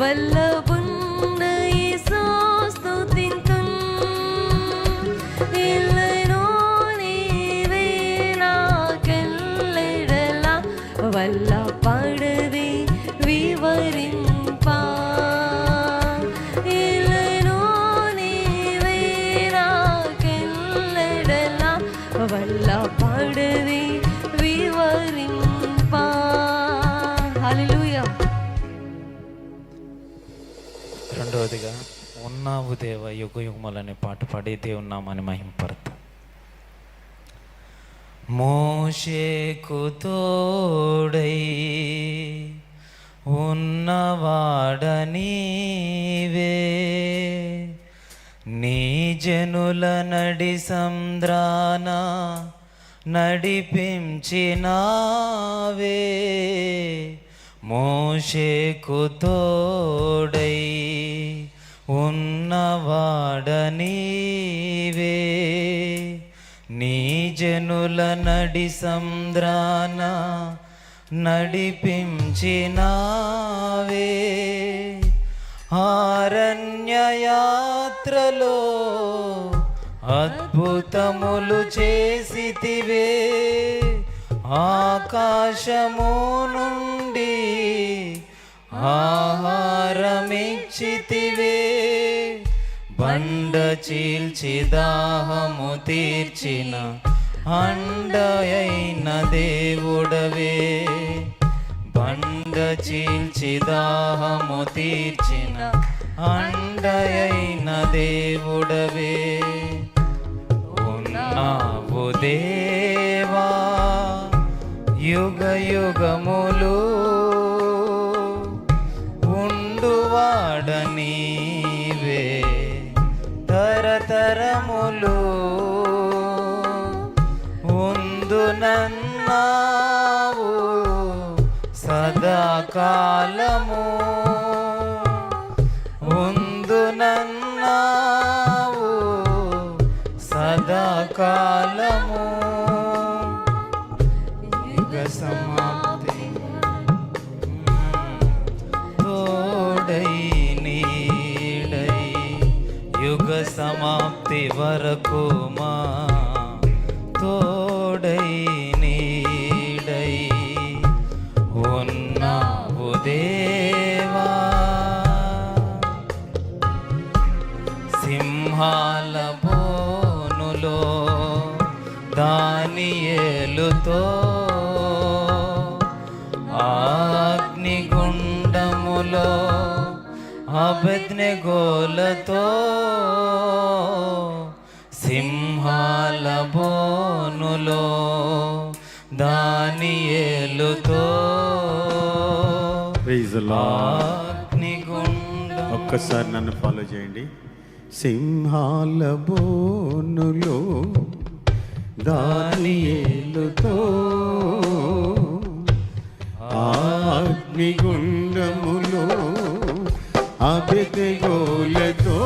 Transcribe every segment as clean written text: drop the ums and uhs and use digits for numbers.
వల్లభున్న యేసు స్తుతింతున్ ఇల్లనో నీవే నాకెల్లెడలా వల్ల పడది వివరింపా ఇల్లనో నీవే నాకెల్లెడలా వల్ల పడది వివరింపా. హల్లెలూయా. రెండవదిగా ఉన్నావు దేవ యుగ యుగములనే పాట పాడి దేవుని నామాన్ని మహింపడతాం. మోషేకు తోడై ఉన్నవాడ నీవే, నీ జనుల నడి సంద్రాన నడిపించినావే. మోషేకు తోడై ఉన్నవాడ నీవే, నీ జనుల నడి సంద్రాన నడిపించినావే. ఆరణ్యయాత్రలో అద్భుతములు చేసితివే, ఆకాశము నుండి ఆహారమిచ్చితివే. బండ చీల్చి దాహము తీర్చిన అండయైన దేవుడవే. బండ చీల్చి దాహము తీర్చిన అండయైన దేవుడవే. ఉన్నావు దేవా యుగ యుగములు, ఉండువాడ నీవే తరతరములు. ఉందునన్నావు సదాకాలము, ఉందునన్నావు సదాకాలము. యుగ సమాప్తి తోడై నీడై, యుగ సమాప్తి వరకు మా తోడై నీడై ఉన్నావు దేవా. సింహాల బోనులో దానియేలుతో, అగ్నిగుండములో అబేద్నెగోలతో, సింహాల బోనులో దానియేలుతో, అగ్నిగుండం. ఒక్కసారి నన్ను ఫాలో చేయండి. సింహాల బోనులో దానియేలుతో, అగ్నిగుండములో అబేద్నెగోలతో,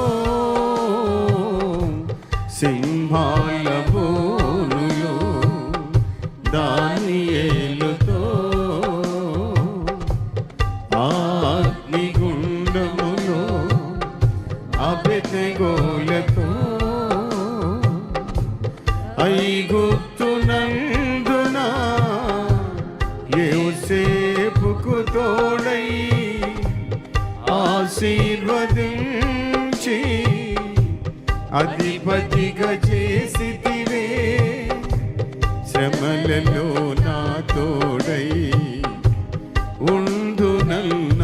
సింహాల బోనులో దానియేలుతో, అగ్నిగుండములో అబేద్నెగోలతో, ఐగుప్తునందున యోసేపుకు తోడై ఆశీర్వదించి అధిపతిగా చేసితివే. శ్రమలలో నా తోడై ఉండునన్నావే,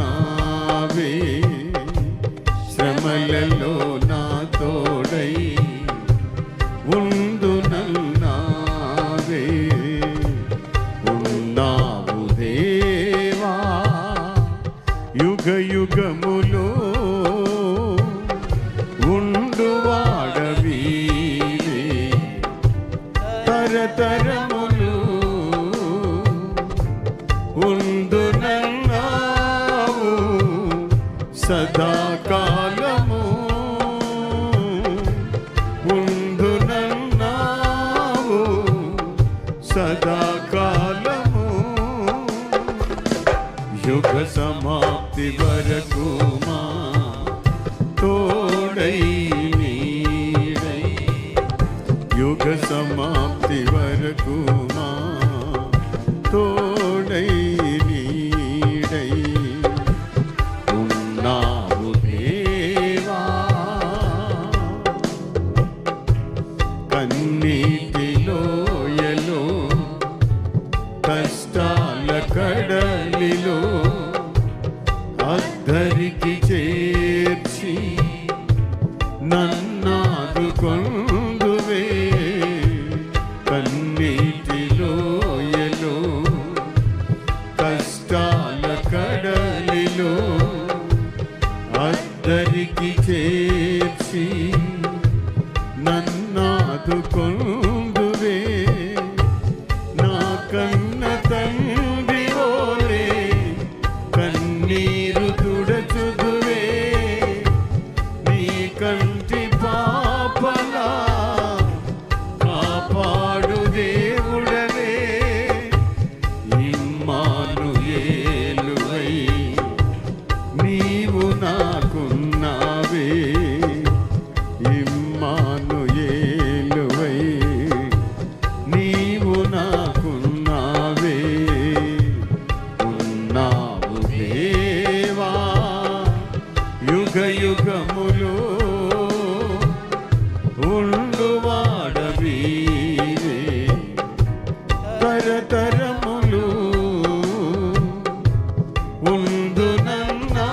శ్రమలలో నా తోడై ఉండునన్నావే. ఉన్నావు దేవా యుగ యుగములో, ఉండువాడవీవే తరతరములు. ఉండునన్నావు సదాకాలము, ఉండునన్నావు సదాకాలము. యుగ సమాప్తి వరకు మా తోడై నీడై, యుగ సమాప్తి వరకు మా తోడై నీడై ఉన్నావు దేవా. కన్నీటిలోయలో కష్టాల కడలిలో అద్దరికి చేర్చి నన్నాదుకొందువే. కన్నీటిలోయలో కష్టాల కడలిలో అద్దరికి చేర్చి నన్నాదుకొందువే. నా కన్న తండ్రి ఓలే కన్నీరు తుడచుదువే. నీ కంటి పాపలా కాపాడు దేవుడవే. ఇమ్మానుయేలువై నీవు నాకున్నావే. ఇమ్మానుయేలువై నీవు నాకున్నావే. ఉన్నావు దేవా యుగ యుగములో ఉండువాడవీవే. తరతరములు ఉందునన్నావు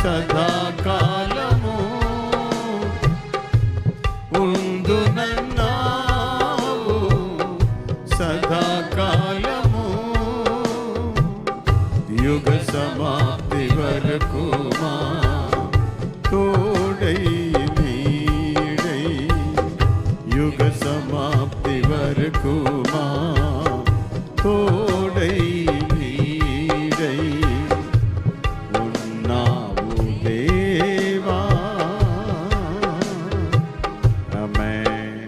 సదాకాలము. ఉందునన్నావు సదాకాలము. యుగ సమాప్తి వరకు మా తోడై నీడై, యుగ సమాప్తి వరకు మా తోడై నీడై ఉన్నావు దేవా. ఆమేన్.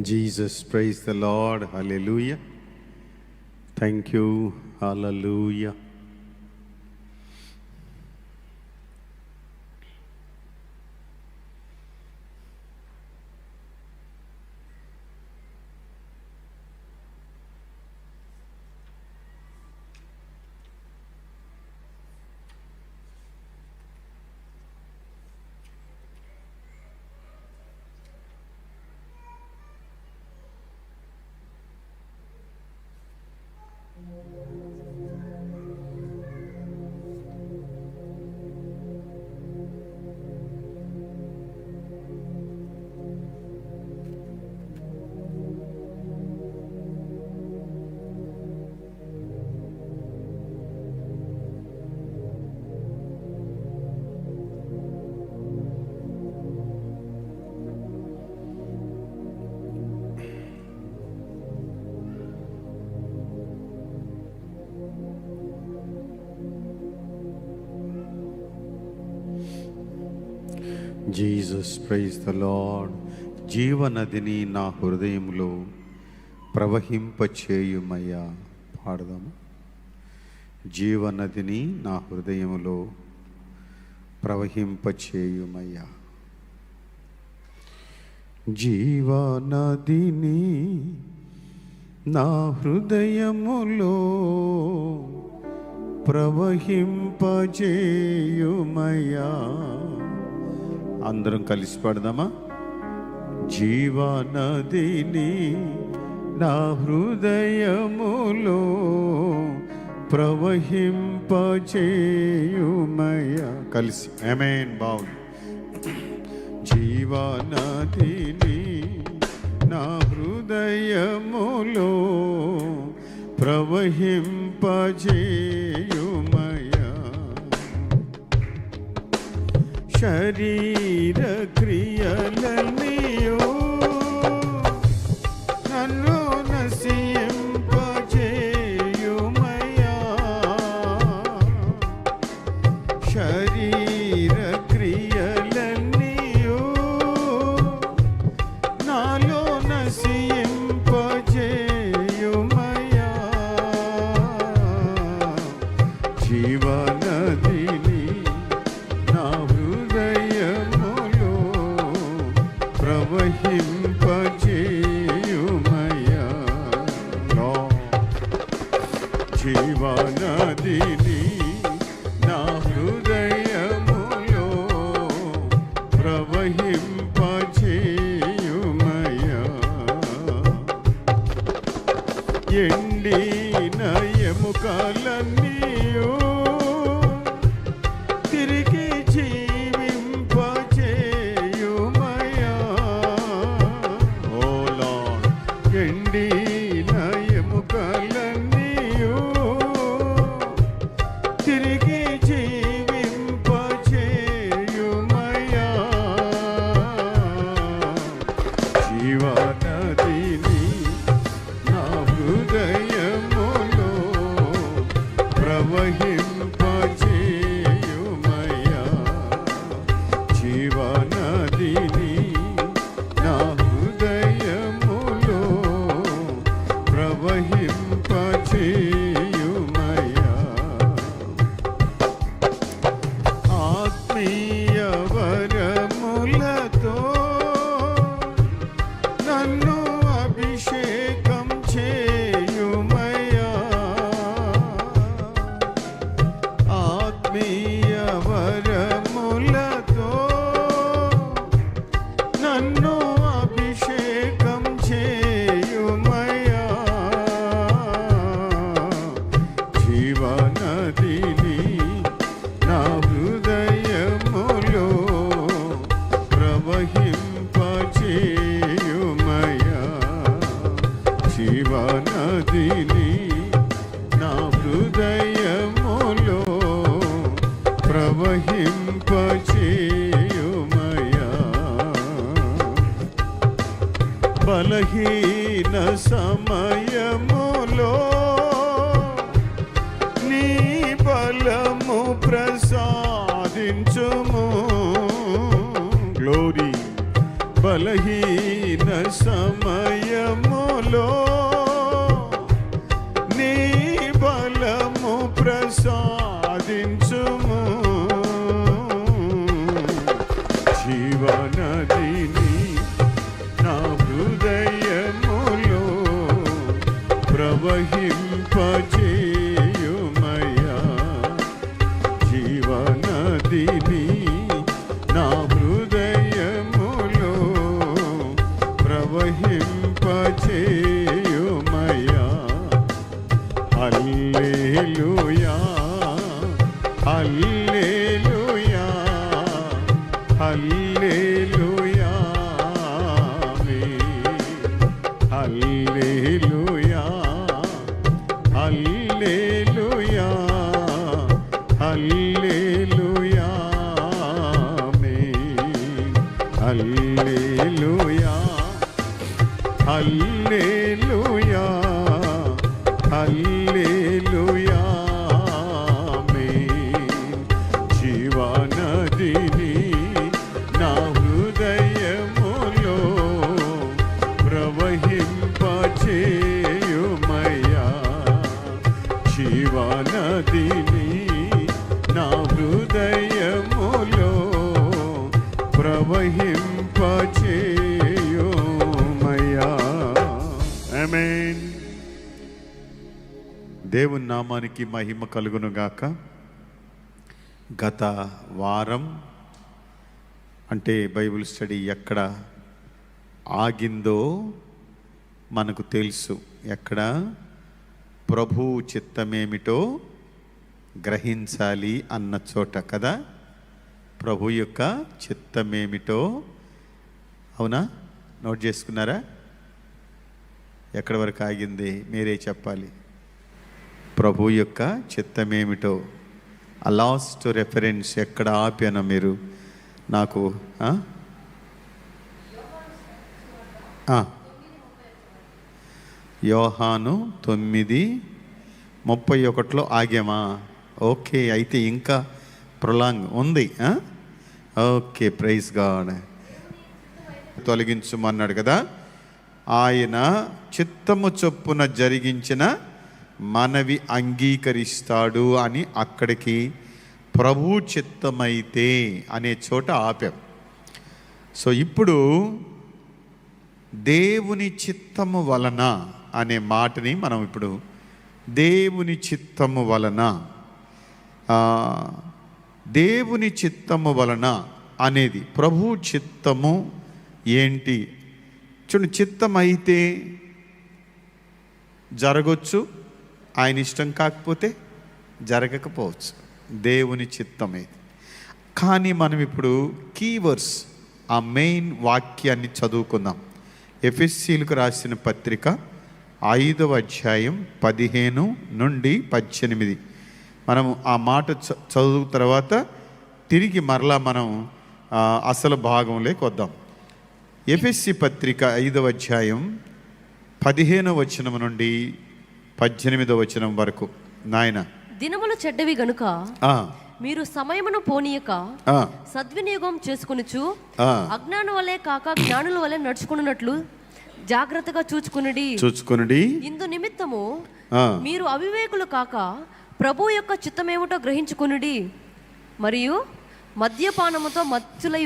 Jesus, praise the Lord. Hallelujah. Thank you. Hallelujah. Jesus, praise the Lord. జీవనదిని నా హృదయంలో ప్రవహింపచేయుమయ్యా. పాడదాము. జీవనదిని నా హృదయంలో ప్రవహింపచేయుమయ్యా. జీవనదిని నా హృదయములో ప్రవహింపచేయుమయ్యా. అందరం కలిసి పాడదామా? జీవనదిని నా హృదయములో ప్రవహింపచేయుమయ్యా. కలిసి ఆమేన్. బాగుంది. జీవనదిని నా హృదయములో ప్రవహింపచేయుమయ్యా. శరీర క్రియలన్నీయో నన్ను నశింపచేయుమయ్యా. శరీర క్రియలన్నీయో నాలో నశింపచేయుమయ్యా. జీవనదిని నా హృదయములో ప్రవహింపచేయుమయ్యా. జీవనదిని నా హృదయములో ప్రవహింపచేయుమయ్యా. ఎండిన ఎముకలన్నీయో తిరిగి జీవింపచేయుమయ్యా. ఓ లార్డ్, ఎండిన ఎముకలన్నీయో తిరిగి జీవింపచేయుమయ్యా. జీవనదిని నా హృదయములో ప్రవహింపచేయుమయ్యా. జీవనదిని నా హృదయములో ప్రవహింపచేయుమయ్యా. ఆత్మీయ వరములతో నన్ను అభిషేకం చేయుమయ్యా. ఆత్మీయ వరములతో నన్ను అభిషేకం చేయుమయ్యా. జీవనదిని నా హృదయములో ప్రవహింపచేయుమయ్యా. జీవనదిని నా హృదయములో ప్రవహింపచేయుమయ్యా. బలహీన సమయములో నీ బలము ప్రసాదించుము. గ్లోరీ. బలహీన సమయములో నీ బలము ప్రసాదించుము. జీవనదిని నా హృదయములో ప్రవహింపచేయుమయ్యా. జీవనదిని నా హృదయములో ప్రవహింపచేయుమయ్యా. హల్లెలూయా, హల్లెలూయా, హల్లెలూయా, ఆమేన్. హల్లెలూయా, హల్లెలూయా, హల్లెలూయా, ఆమేన్. హల్లెలూయా, హల్లెలూయా, హల్లెలూయా, ఆమేన్. జీవనదిని నా హృదయములో ప్రవహింపచేయుమయ్యా. జీవనదిని నా హృదయములో ప్రవహింపచేయుమయ్యా. ఆమేన్. దేవుని నామానికి మహిమ కలుగును గాక. గత వారం అంటే బైబిల్ స్టడీ ఎక్కడ ఆగిందో మనకు తెలుసు. ఎక్కడ? ప్రభు చిత్తమేమిటో గ్రహించాలి అన్న చోట కదా. ప్రభు యొక్క చిత్తమేమిటో, అవునా? నోట్ చేసుకున్నారా? ఎక్కడి వరకు ఆగింది మీరే చెప్పాలి. ప్రభు యొక్క చిత్తమేమిటో ఆ లాస్ట్ రెఫరెన్స్ ఎక్కడ ఆపానో మీరు నాకు యోహాను 9:31 ఆగామా? ఓకే, అయితే ఇంకా ప్రొలాంగ్ ఉంది. Okay, praise God. తొలగించమన్నాడు కదా. ఆయన చిత్తము చొప్పున జరిగించిన మనవి అంగీకరిస్తాడు అని అక్కడికి ప్రభు చిత్తమైతే అనే చోట ఆపాం. సో ఇప్పుడు దేవుని చిత్తము వలన అనే మాటని మనం ఇప్పుడు దేవుని చిత్తము వలన, దేవుని చిత్తము వలన అనేది ప్రభు చిత్తము ఏంటి? చూడండి, చిత్తం అయితే జరగచ్చు, ఆయన ఇష్టం కాకపోతే జరగకపోవచ్చు. దేవుని చిత్తమే. కానీ మనం ఇప్పుడు కీవర్డ్స్, ఆ మెయిన్ వాక్యాన్ని చదువుకుందాం. ఎఫెసీయులకు రాసిన పత్రిక 5వ అధ్యాయం 15 నుండి 18. మనం ఆ మాట చదువు తర్వాత తిరిగి మరలా మనం అసలు భాగంలోకి వద్దాం. ఎఫెసీ పత్రిక 5వ అధ్యాయం 15వ వచనం నుండి 18వ వచనం వరకు. నాయన, దినములు చెడ్డవి గనుక మీరు సమయమును పోనీయక సద్వినియోగం చేసుకొనుచు అజ్ఞానం వలె కాక జ్ఞానుల వలె నడుచుకున్నట్లు జాగ్రత్తగా చూచుకునుడి. ఇందు నిమిత్తము మీరు అవివేకులు కాక ప్రభు యొక్క చిత్తమేమిటో గ్రహించుకునుడి. మరియు మద్యపానముతో మత్తులై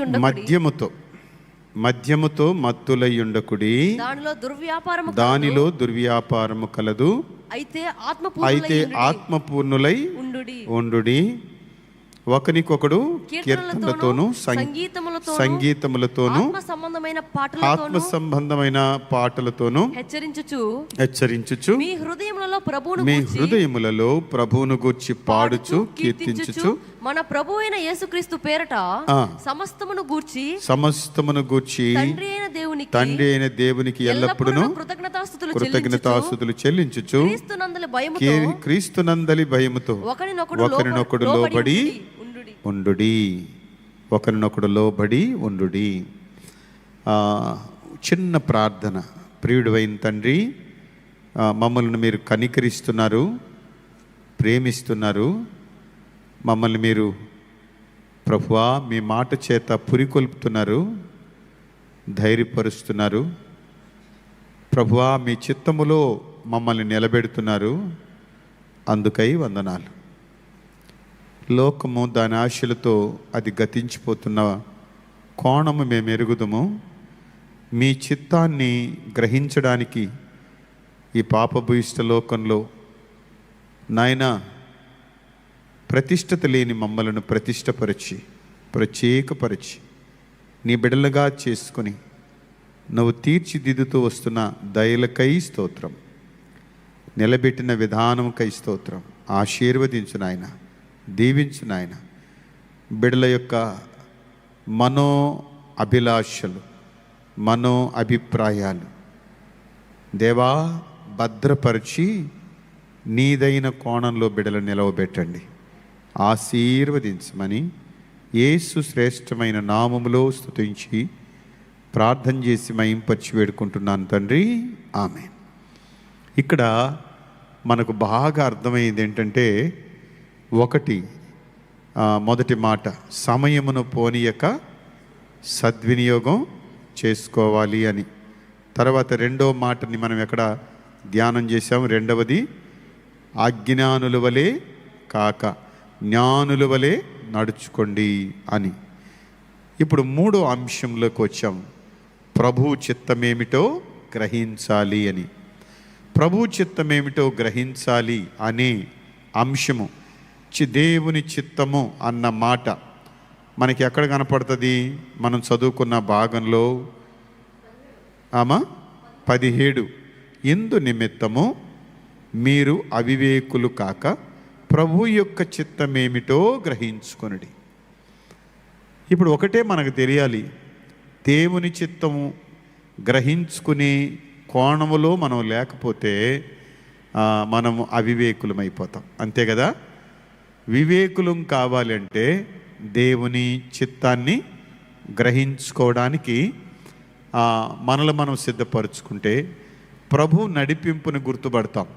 ఉండకుడి. దానిలో దుర్వ్యాపారము కలదు. అయితే ఆత్మపూర్ణులై ఉండుడి. ఒకనికొకడు కీర్తనలతోనూ సంగీతములతోనూ ఆత్మ సంబంధమైన పాటలతోనూ హెచ్చరించుచు మీ హృదయములలో ప్రభువును గూర్చి పాడుచు కీర్తించుచు మన ప్రభు అయిన యేసుక్రీస్తు పేరట సమస్తమును గూర్చి తండ్రి అయిన దేవునికి ఎల్లప్పుడూ కృతజ్ఞతాస్తుతులు చెల్లించుచు క్రీస్తునందలి భయముతో ఒకరినొకడు లోబడి ఉండుడి. చిన్న ప్రార్థన. ప్రియుడైన తండ్రి, మమ్మల్ని మీరు కనికరిస్తున్నారు, ప్రేమిస్తున్నారు. మమ్మల్ని మీరు ప్రభువా మీ మాట చేత పురికొల్పుతున్నారు, ధైర్యపరుస్తున్నారు. ప్రభువా మీ చిత్తములో మమ్మల్ని నిలబెడుతున్నారు. అందుకై వందనాలు. లోకము దాని ఆశలతో అది గతించిపోతున్న కోణము మేము ఎరుగుదము. మీ చిత్తాన్ని గ్రహించడానికి ఈ పాపభూయిష్ట లోకంలో నాయనా ప్రతిష్టత లేని మమ్మలను ప్రత్యేకపరిచి నీ బిడ్డలుగా చేసుకుని నువ్వు తీర్చిదిద్దుతూ వస్తున్న దయలకై స్తోత్రం, నిలబెట్టిన విధానంకై స్తోత్రం. ఆశీర్వదించు నాయన, దీవించు నాయన. బిడ్డల యొక్క మనో అభిలాషలు, మనో అభిప్రాయాలు దేవా భద్రపరిచి నీదైన కోణంలో బిడ్డలు నిలవబెట్టండి. ఆశీర్వదించమని యేసు శ్రేష్టమైన నామములో స్తుతించి ప్రార్థన చేసి మహింపరిచి వేడుకుంటున్నాను తండ్రి, ఆమేన్. ఇక్కడ మనకు బాగా అర్థమైంది ఏంటంటే, మొదటి మాట సమయమును పోనీయక సద్వినియోగం చేసుకోవాలి అని. తర్వాత రెండో మాటని మనం ఎక్కడ ధ్యానం చేసాము. రెండవది అజ్ఞానుల వలె కాక జ్ఞానుల వలె నడుచుకోండి అని. ఇప్పుడు మూడో అంశంలోకి వచ్చాము. ప్రభు చిత్తమేమిటో గ్రహించాలి అని. ప్రభు చిత్తమేమిటో గ్రహించాలి అనే అంశము, దేవుని చిత్తము అన్న మాట మనకి ఎక్కడ కనపడుతుంది? మనం చదువుకున్న భాగంలో 17 ఇందు నిమిత్తము మీరు అవివేకులు కాక ప్రభు యొక్క చిత్తమేమిటో గ్రహించుకొనుడి. ఇప్పుడు ఒకటే మనకు తెలియాలి, దేవుని చిత్తము గ్రహించుకునే కోణములో మనం లేకపోతే మనము అవివేకులమైపోతాం, అంతే కదా. వివేకులం కావాలంటే దేవుని చిత్తాన్ని గ్రహించుకోవడానికి మనల్ని మనం సిద్ధపరుచుకుంటే ప్రభు నడిపింపుని గుర్తుపడతాం.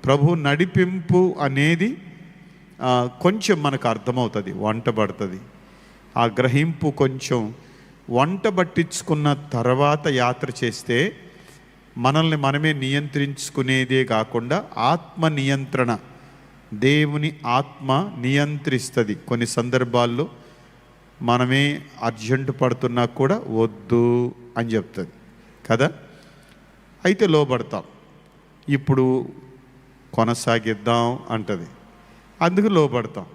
ప్రభు నడిపింపు అనేది కొంచెం మనకు అర్థమవుతుంది, వంట పడుతుంది. ఆ గ్రహింపు కొంచెం వంట పట్టించుకున్న తర్వాత యాత్ర చేస్తే మనల్ని మనమే నియంత్రించుకునేదే కాకుండా ఆత్మ నియంత్రణ, దేవుని ఆత్మ నియంత్రిస్తుంది. కొన్ని సందర్భాల్లో మనమే అర్జెంటు పడుతున్నా కూడా వద్దు అని చెప్తుంది కదా. అయితే లోబడతాం, ఇప్పుడు కొనసాగిద్దాం అంటది, అందుకు లోబడతాం.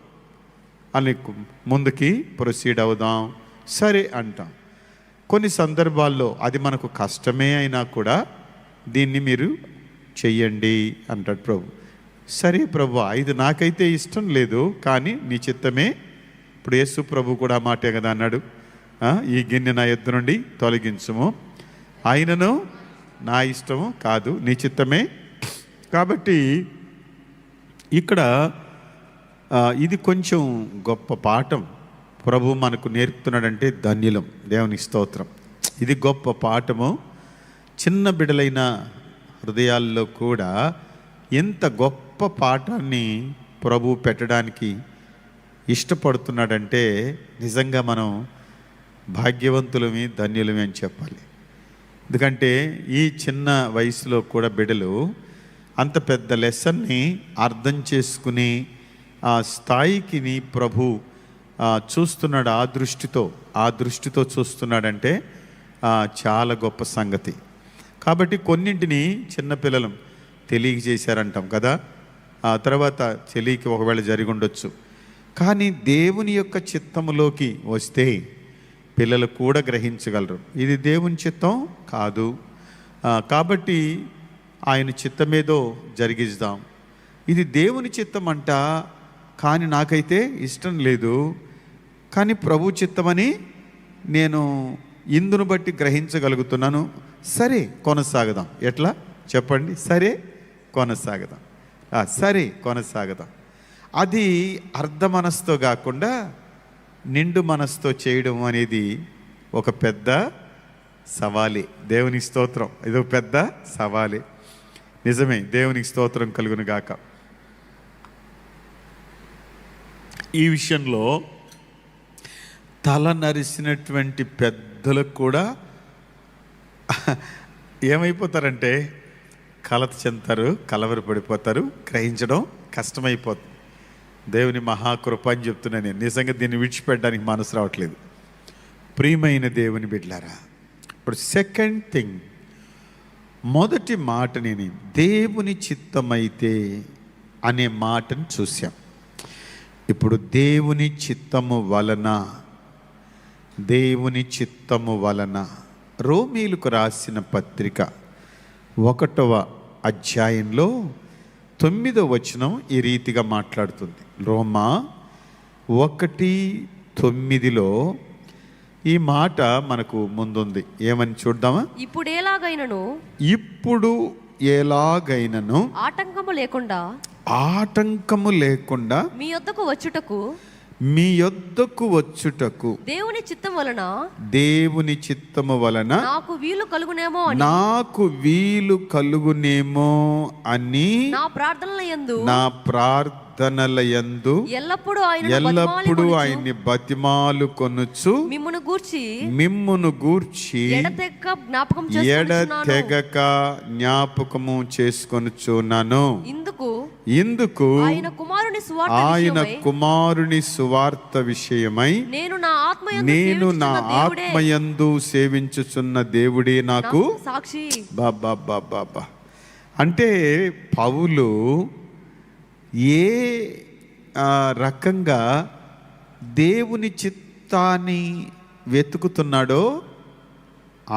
అని ముందుకి ప్రొసీడ్ అవుదాం, సరే అంటాం. కొన్ని సందర్భాల్లో అది మనకు కష్టమే అయినా కూడా దీన్ని మీరు చెయ్యండి అంటాడు ప్రభు. సరే ప్రభు, ఇది నాకైతే ఇష్టం లేదు, కానీ నీ చిత్తమే. ఇప్పుడు యేసు ప్రభు కూడా మాటే కదా అన్నాడు, ఈ గిన్నె నా ఎద్దు నుండి తొలగించుము, ఆయనను నా ఇష్టము కాదు నీ చిత్తమే. కాబట్టి ఇక్కడ ఇది కొంచెం గొప్ప పాఠం ప్రభు మనకు నేర్పుతున్నాడంటే ధన్యులం, దేవునికి స్తోత్రం. ఇది గొప్ప పాఠము. చిన్న బిడ్డలైన హృదయాల్లో కూడా ఎంత గొప్ప పాఠాన్ని ప్రభు పెట్టడానికి ఇష్టపడుతున్నాడంటే నిజంగా మనం భాగ్యవంతులమి, ధన్యులమి అని చెప్పాలి. ఎందుకంటే ఈ చిన్న వయసులో కూడా బిడ్డలు అంత పెద్ద లెసన్ని అర్థం చేసుకుని ఆ స్థాయికి ప్రభు చూస్తున్నాడు. ఆ దృష్టితో చూస్తున్నాడంటే చాలా గొప్ప సంగతి. కాబట్టి కొన్నింటిని చిన్నపిల్లలు తెలియజేశారంటాం కదా, ఆ తర్వాత తెలియక ఒకవేళ జరిగి ఉండొచ్చు. కానీ దేవుని యొక్క చిత్తములోకి వస్తే పిల్లలు కూడా గ్రహించగలరు, ఇది దేవుని చిత్తం కాదు, కాబట్టి ఆయన చిత్తమేదో జరిగిద్దాం. ఇది దేవుని చిత్తం అంట, కానీ నాకైతే ఇష్టం లేదు, కానీ ప్రభు చిత్తమని నేను ఇందును బట్టి గ్రహించగలుగుతున్నాను. సరే కొనసాగదాం. ఎట్లా చెప్పండి? సరే కొనసాగదాం. అది అర్ధ మనసుతో కాకుండా నిండు మనసుతో చేయడం అనేది ఒక పెద్ద సవాలే. దేవునికి స్తోత్రం. ఇది ఒక పెద్ద సవాలే, నిజమే. దేవునికి స్తోత్రం కలుగును గాక. ఈ విషయంలో తల నరిసినటువంటి పెద్దలకు కూడా ఏమైపోతారంటే కలత చెందుతారు, కలవరపడిపోతారు, గ్రహించడం కష్టమైపోతుంది. దేవుని మహాకృప అని చెప్తున్నాను నేను. నిజంగా దీన్ని విడిచిపెట్టడానికి మనసు రావట్లేదు. ప్రియమైన దేవుని బిడ్డలారా, ఇప్పుడు సెకండ్ థింగ్, మొదటి మాటని దేవుని చిత్తమైతే అనే మాటను చూసాం. ఇప్పుడు దేవుని చిత్తము వలన రోమీలకు రాసిన పత్రిక 1వ అధ్యాయంలో 9వ వచనం ఈ రీతిగా మాట్లాడుతుంది. రోమా 1:9 ఈ మాట మనకు ముందుంది. ఏమని చూద్దామా? ఇప్పుడు ఎలాగైనను ఆటంకము లేకుండా మీ యొద్దకు వచ్చుటకు దేవుని చిత్తము వలన నాకు వీలు కలుగునేమో అని నా ప్రార్థనల యందు ఎల్లప్పుడూ ఆయన్ని బతిమాలు కొనుచు మిమ్మును గూర్చి ఎడతెగక జ్ఞాపకము చేసుకొనుచున్నాను. ఇందుకు ఆయన కుమారుని సువార్త విషయమై నేను నా ఆత్మయందు సేవించుచున్న దేవుడే నాకు సాక్షి. బాబా అంటే పౌలు ఏ రకంగా దేవుని చిత్తాన్ని వెతుకుతున్నాడో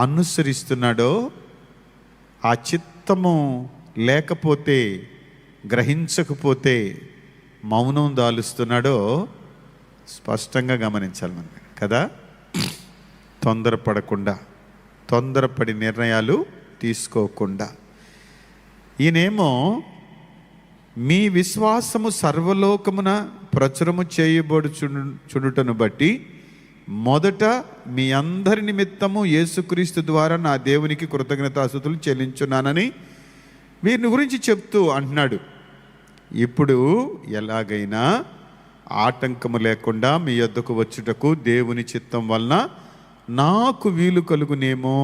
అనుసరిస్తున్నాడో, ఆ చిత్తము లేకపోతే, గ్రహించకపోతే మౌనం దాలుస్తున్నాడో స్పష్టంగా గమనించాలి మనం కదా. తొందరపడి నిర్ణయాలు తీసుకోకుండా. ఈయనేమో మీ విశ్వాసము సర్వలోకమున ప్రచురము చేయబడుచుండుటను బట్టి మొదట మీ అందరి నిమిత్తము యేసుక్రీస్తు ద్వారా నా దేవునికి కృతజ్ఞతాస్తుతులు చెల్లించున్నానని వీరిని గురించి చెప్తూ అంటున్నాడు. ఇప్పుడు ఎలాగైనా ఆటంకము లేకుండా మీ యొద్దకు వచ్చుటకు దేవుని చిత్తం వలన నాకు వీలు కలుగునేమో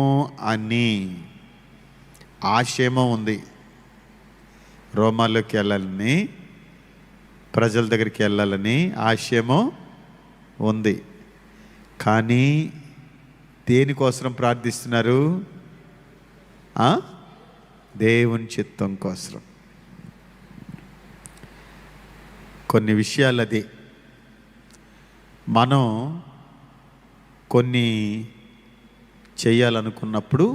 అని ఆశేమో ఉంది. రోమాల్లోకి వెళ్ళాలని, ప్రజల దగ్గరికి వెళ్ళాలని ఆశయమో ఉంది. కానీ దేనికోసం ప్రార్థిస్తున్నారు? దేవుని చిత్తం కోసం. కొన్ని విషయాలు అది మనం కొన్ని చేయాలనుకున్నప్పుడు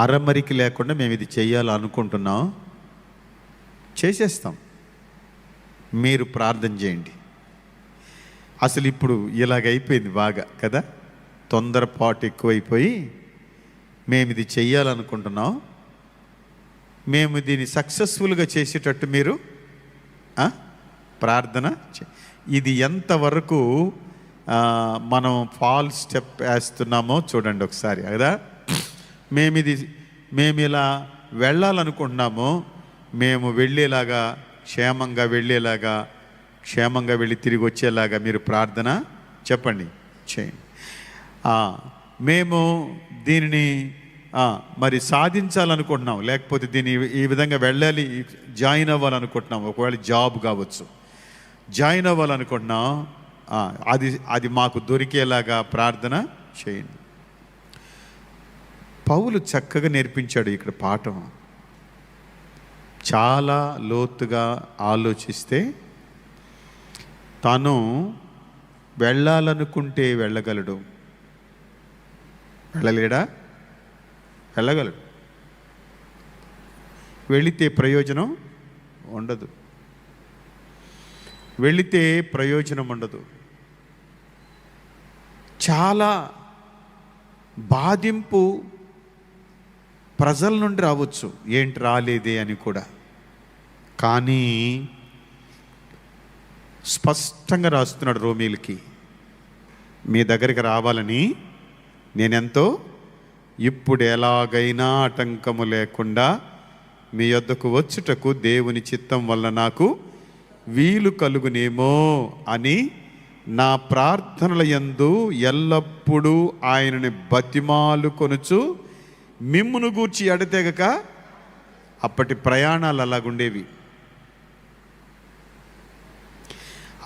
అరమరికి లేకుండా మేము ఇది చేయాలనుకుంటున్నాం, చేసేస్తాం. మీరు ప్రార్థన చేయండి. అసలు ఇప్పుడు ఇలాగైపోయింది బాగా కదా, తొందరపాటు ఎక్కువైపోయి మేము ఇది చెయ్యాలనుకుంటున్నాం, మేము దీన్ని సక్సెస్ఫుల్గా చేసేటట్టు మీరు ప్రార్థన ఇది ఎంతవరకు మనం ఫాల్స్ స్టెప్ వేస్తున్నామో చూడండి ఒకసారి కదా. మేము ఇలా వెళ్ళాలనుకుంటున్నామో, మేము వెళ్ళేలాగా, క్షేమంగా వెళ్ళేలాగా, క్షేమంగా వెళ్ళి తిరిగి వచ్చేలాగా మీరు ప్రార్థన చెప్పండి, చేయండి. మేము దీనిని మరి సాధించాలనుకుంటున్నాం, లేకపోతే దీన్ని ఈ విధంగా వెళ్ళాలి, జాయిన్ అవ్వాలనుకుంటున్నాం. ఒకవేళ జాబ్ కావచ్చు, జాయిన్ అవ్వాలనుకుంటున్నాం, అది మాకు దొరికేలాగా ప్రార్థన చేయండి. పౌలు చక్కగా నేర్పించాడు ఇక్కడ పాఠం. చాలా లోతుగా ఆలోచిస్తే తను వెళ్ళాలనుకుంటే వెళ్ళగలడు, వెళ్ళలేడా? వెళ్ళగలడు. వెళితే ప్రయోజనం ఉండదు, వెళితే ప్రయోజనం ఉండదు. చాలా బాధింపు ప్రజల నుండి రావచ్చు, ఏంటి రాలేదే అని కూడా. కానీ స్పష్టంగా రాస్తున్నాడు రోమీలకి, మీ దగ్గరికి రావాలని నేనెంతో, ఇప్పుడు ఎలాగైనా ఆటంకము లేకుండా మీ యొద్దకు వచ్చుటకు దేవుని చిత్తం వల్ల నాకు వీలు కలుగునేమో అని నా ప్రార్థనల యందు ఎల్లప్పుడూ ఆయనని బతిమాలు కొనుచు మిమ్మును గూర్చి ఎడతెగక. అప్పటి ప్రయాణాలు అలాగుండేవి,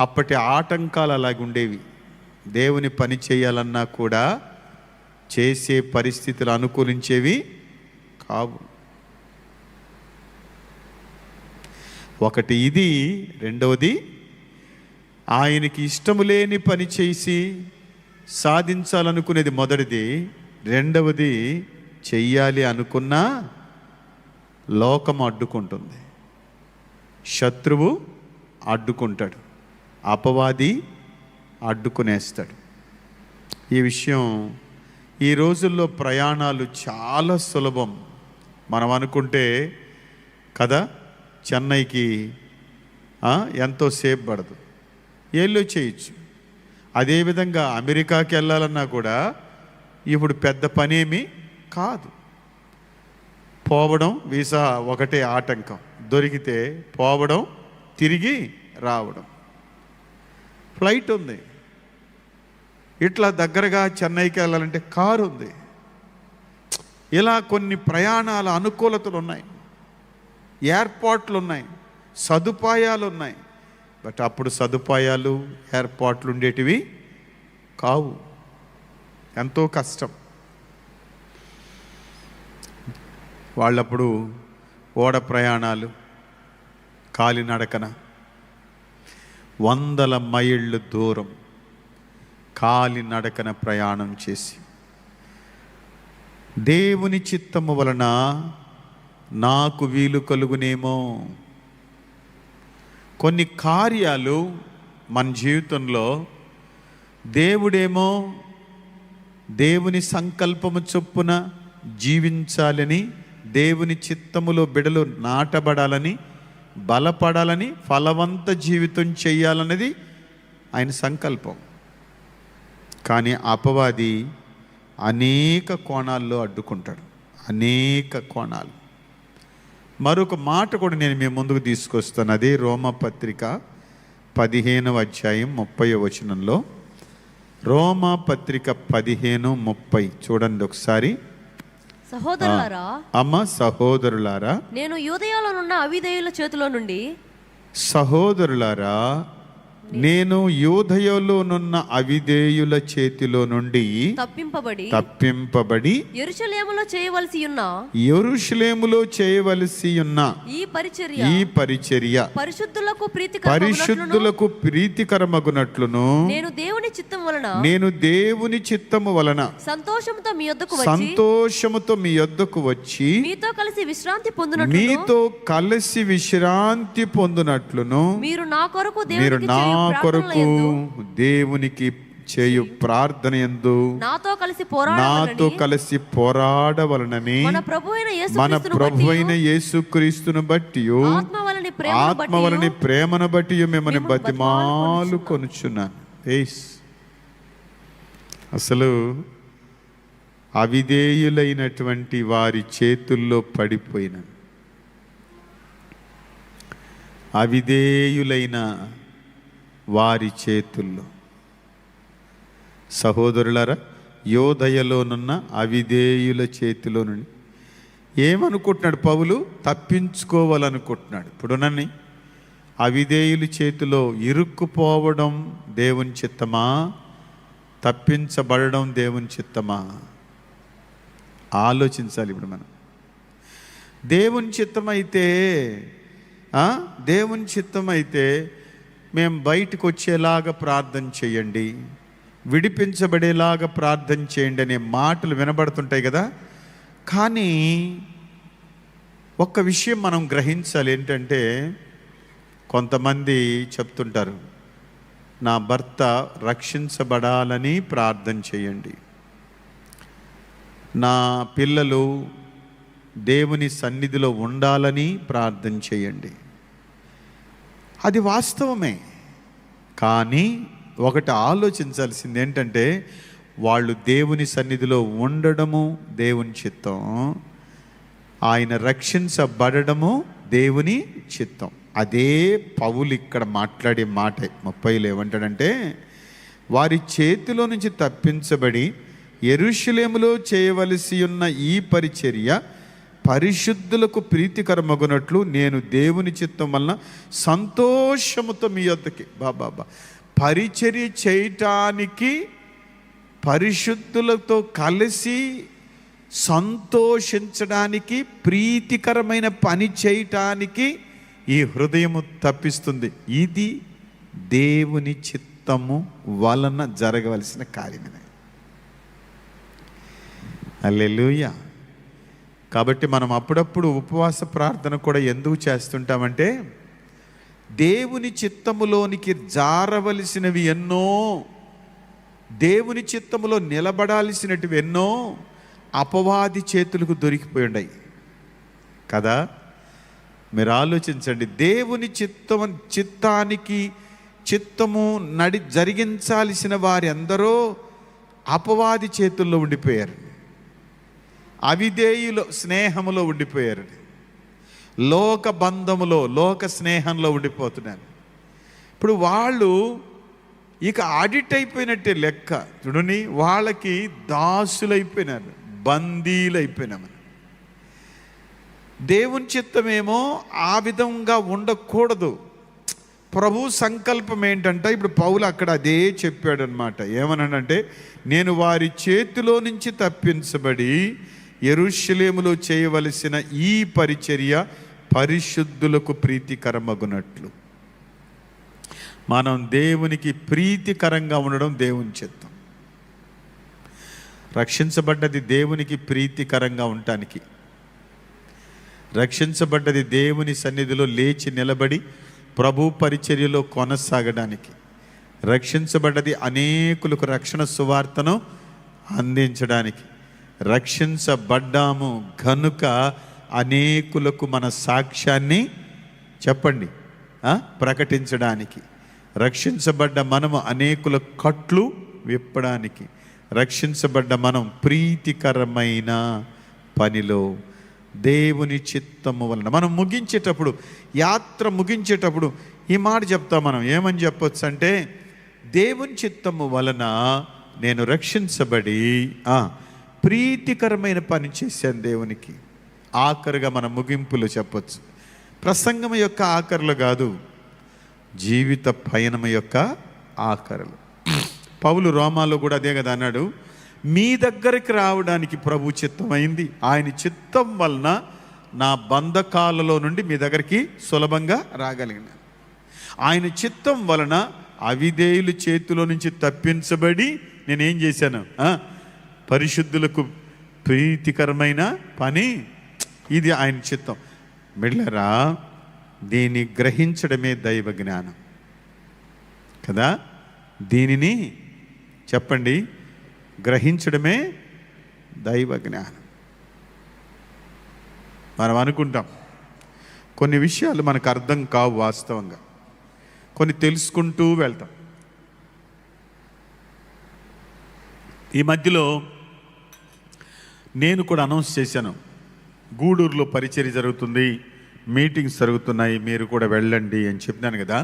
అప్పటి ఆటంకాలు అలాగుండేవి. దేవుని పని చేయాలన్నా కూడా చేసే పరిస్థితులు అనుకూలించేవి కావు. ఒకటి ఇది, రెండవది ఆయనకి ఇష్టము లేని పని చేసి సాధించాలనుకునేది మొదటిది. రెండవది చెయ్యాలి అనుకున్నా లోకం అడ్డుకుంటుంది, శత్రువు అడ్డుకుంటాడు, అపవాది అడ్డుకునేస్తాడు. ఈ విషయం ఈ రోజుల్లో ప్రయాణాలు చాలా సులభం. మనం అనుకుంటే కదా, చెన్నైకి ఎంతో సేపు పడదు, ఏళ్ళు చేయొచ్చు. అదేవిధంగా అమెరికాకి వెళ్ళాలన్నా కూడా ఇప్పుడు పెద్ద పనేమి కాదు. పోవడం, వీసా ఒకటే ఆటంకం, దొరికితే పోవడం, తిరిగి రావడం. ఫ్లైట్ ఉంది, ఇట్లా దగ్గరగా చెన్నైకి వెళ్ళాలంటే కారు ఉంది. ఇలా కొన్ని ప్రయాణాల అనుకూలతలు ఉన్నాయి, ఏర్పాట్లు ఉన్నాయి, సదుపాయాలు ఉన్నాయి. బట్ అప్పుడు సదుపాయాలు, ఏర్పాట్లు ఉండేటివి కావు, ఎంతో కష్టం. వాళ్ళప్పుడు ఓడ ప్రయాణాలు, కాలినడకన 100 మైళ్ళు దూరం కాలి నడకన ప్రయాణం చేసి దేవుని చిత్తము వలన నాకు వీలు కలుగునేమో. కొన్ని కార్యాలు మన జీవితంలో దేవుడేమో దేవుని సంకల్పము చొప్పున జీవించాలని, దేవుని చిత్తములో బిడలు నాటబడాలని, బలపడాలని, ఫలవంత జీవితం చేయాలన్నది ఆయన సంకల్పం. కానీ అపవాది అనేక కోణాల్లో అడ్డుకుంటాడు, అనేక కోణాలు. మరొక మాట కూడా నేను మీ ముందుకు తీసుకొస్తాను. అదే రోమపత్రిక 15వ అధ్యాయం 30వ వచనంలో, రోమపత్రిక 15:30 చూడండి ఒకసారి. సహోదరులారా, సహోదరులారా, నేను యూదయలోనున్న అవిధేయుల చేతిలో నుండి, సహోదరులారా, నేను యూదయలోనున్న అవిధేయుల చేతిలో నుండి తప్పింపబడి యెరూషలేములో చేయవలసి ఉన్న ఈ పరిచర్య పరిశుద్ధులకు ప్రీతికరమగునట్లును నేను దేవుని చిత్తము వలన సంతోషముతో మీ యొద్దకు వచ్చి మీతో కలిసి విశ్రాంతి పొందునట్లును మీరు నా కొరకు దేవునికి చేయు ప్రార్థన యందు నాతో కలిసి పోరాడవలనని మన ప్రభువైన యేసుక్రీస్తును బట్టి ఆత్మ వలని ప్రేమను బట్టి మిమ్మల్ని బతిమాలు కొనుచున్నాను. అసలు అవిధేయులైనటువంటి వారి చేతుల్లో పడిపోయిన, అవిధేయులైన వారి చేతుల్లో, సహోదరులారా, యోదయలోనున్న అవిధేయుల చేతిలో నుండి ఏమనుకుంటున్నాడు పౌలు? తప్పించుకోవాలనుకుంటున్నాడు. ఇప్పుడు నన్ను అవిధేయుల చేతిలో ఇరుక్కుపోవడం దేవుని చిత్తమా, తప్పించబడడం దేవుని చిత్తమా? ఆలోచించాలి. ఇప్పుడు మనం దేవుని చిత్తమైతే మేము బయటకు వచ్చేలాగా ప్రార్థన చేయండి, విడిపించబడేలాగా ప్రార్థన చేయండి అనే మాటలు వినబడుతుంటాయి కదా. కానీ ఒక్క విషయం మనం గ్రహించాలి. ఏంటంటే, కొంతమంది చెప్తుంటారు, నా భర్త రక్షించబడాలని ప్రార్థన చేయండి, నా పిల్లలు దేవుని సన్నిధిలో ఉండాలని ప్రార్థన చేయండి. అది వాస్తవమే. కానీ ఒకటి ఆలోచించాల్సింది ఏంటంటే, వాళ్ళు దేవుని సన్నిధిలో ఉండడము దేవుని చిత్తం, ఆయన రక్షించబడము దేవుని చిత్తం. అదే పౌలు ఇక్కడ మాట్లాడే మాట 30లో ఏమంటాడంటే, వారి చేతిలో నుంచి తప్పించబడి యెరూషలేములో చేయవలసి ఉన్న ఈ పరిచర్య పరిశుద్ధులకు ప్రీతికరమగునట్లు నేను దేవుని చిత్తం వలన సంతోషముతో మీ యొద్దకి పరిచర్య చేయటానికి, పరిశుద్ధులతో కలిసి సంతోషించడానికి, ప్రీతికరమైన పని చేయటానికి ఈ హృదయము తప్పిస్తుంది. ఇది దేవుని చిత్తము వలన జరగవలసిన కార్యమే. హల్లెలూయా. కాబట్టి మనం అప్పుడప్పుడు ఉపవాస ప్రార్థన కూడా ఎందుకు చేస్తుంటామంటే, దేవుని చిత్తములోనికి జారవలసినవి ఎన్నో, దేవుని చిత్తములో నిలబడాల్సినవి ఎన్నో అపవాది చేతులకు దొరికిపోయి ఉన్నాయి కదా. మీరు ఆలోచించండి. దేవుని చిత్తము జరిగించాల్సిన వారి అందరూ అపవాది చేతుల్లో ఉండిపోయారు, అవిధేయులు స్నేహములో ఉండిపోయారు, లోక బంధములో, లోక స్నేహంలో ఉండిపోతున్నారు. ఇప్పుడు వాళ్ళు ఇక ఆడిట్ అయిపోయినట్టే లెక్క. చూడండి, వాళ్ళకి దాసులైపోయినారు, బందీలైపోయినాము. దేవుని చిత్తమేమో ఆ విధంగా ఉండకూడదు. ప్రభు సంకల్పం ఏంటంటే, ఇప్పుడు పౌలు అక్కడ అదే చెప్పాడు అనమాట. ఏమనంటే, నేను వారి చేతిలో నుంచి తప్పించబడి యెరూషలేములో చేయవలసిన ఈ పరిచర్య పరిశుద్ధులకు ప్రీతికరమగునట్లు. మనం దేవునికి ప్రీతికరంగా ఉండడం దేవుని చిత్తం. రక్షించబడ్డది దేవునికి ప్రీతికరంగా ఉండటానికి, రక్షించబడ్డది దేవుని సన్నిధిలో లేచి నిలబడి ప్రభు పరిచర్యలో కొనసాగడానికి, రక్షించబడ్డది అనేకులకు రక్షణ సువార్తను అందించడానికి. రక్షించబడ్డాము గనుక అనేకులకు మన సాక్ష్యాన్ని చెప్పండి ప్రకటించడానికి. రక్షించబడ్డ మనము అనేకుల కట్లు విప్పడానికి. రక్షించబడ్డ మనం ప్రీతికరమైన పనిలో దేవుని చిత్తము వలన. మనం ముగించేటప్పుడు, యాత్ర ముగించేటప్పుడు ఈ మాట చెప్తాం. మనం ఏమని చెప్పొచ్చు అంటే, దేవుని చిత్తము వలన నేను రక్షించబడి ప్రీతికరమైన పని చేశాను దేవునికి. ఆఖరుగా మన ముగింపులు చెప్పొచ్చు. ప్రసంగం యొక్క ఆఖరులు కాదు, జీవిత పయనం యొక్క ఆఖరులు. పౌలు రోమాలో కూడా అదే కదా అన్నాడు, మీ దగ్గరికి రావడానికి ప్రభు చిత్తమైంది. ఆయన చిత్తం వలన నా బంధకాలలో నుండి మీ దగ్గరికి సులభంగా రాగలిగిన. ఆయన చిత్తం వలన అవిధేయుల చేతిలో నుంచి తప్పించబడి నేనేం చేశాను, పరిశుద్ధులకు ప్రీతికరమైన పని. ఇది ఆయన చిత్తం. మిళ్ళరా, దీన్ని గ్రహించడమే దైవ జ్ఞానం కదా. దీనిని చెప్పండి, గ్రహించడమే దైవ జ్ఞానం. మనం అనుకుంటాం కొన్ని విషయాలు మనకు అర్థం కావు, వాస్తవంగా కొన్ని తెలుసుకుంటూ వెళ్తాం. ఈ మధ్యలో నేను కూడా అనౌన్స్ చేశాను, గూడూరులో పరిచర్య జరుగుతుంది, మీటింగ్స్ జరుగుతున్నాయి, మీరు కూడా వెళ్ళండి అని చెప్పినాను కదా.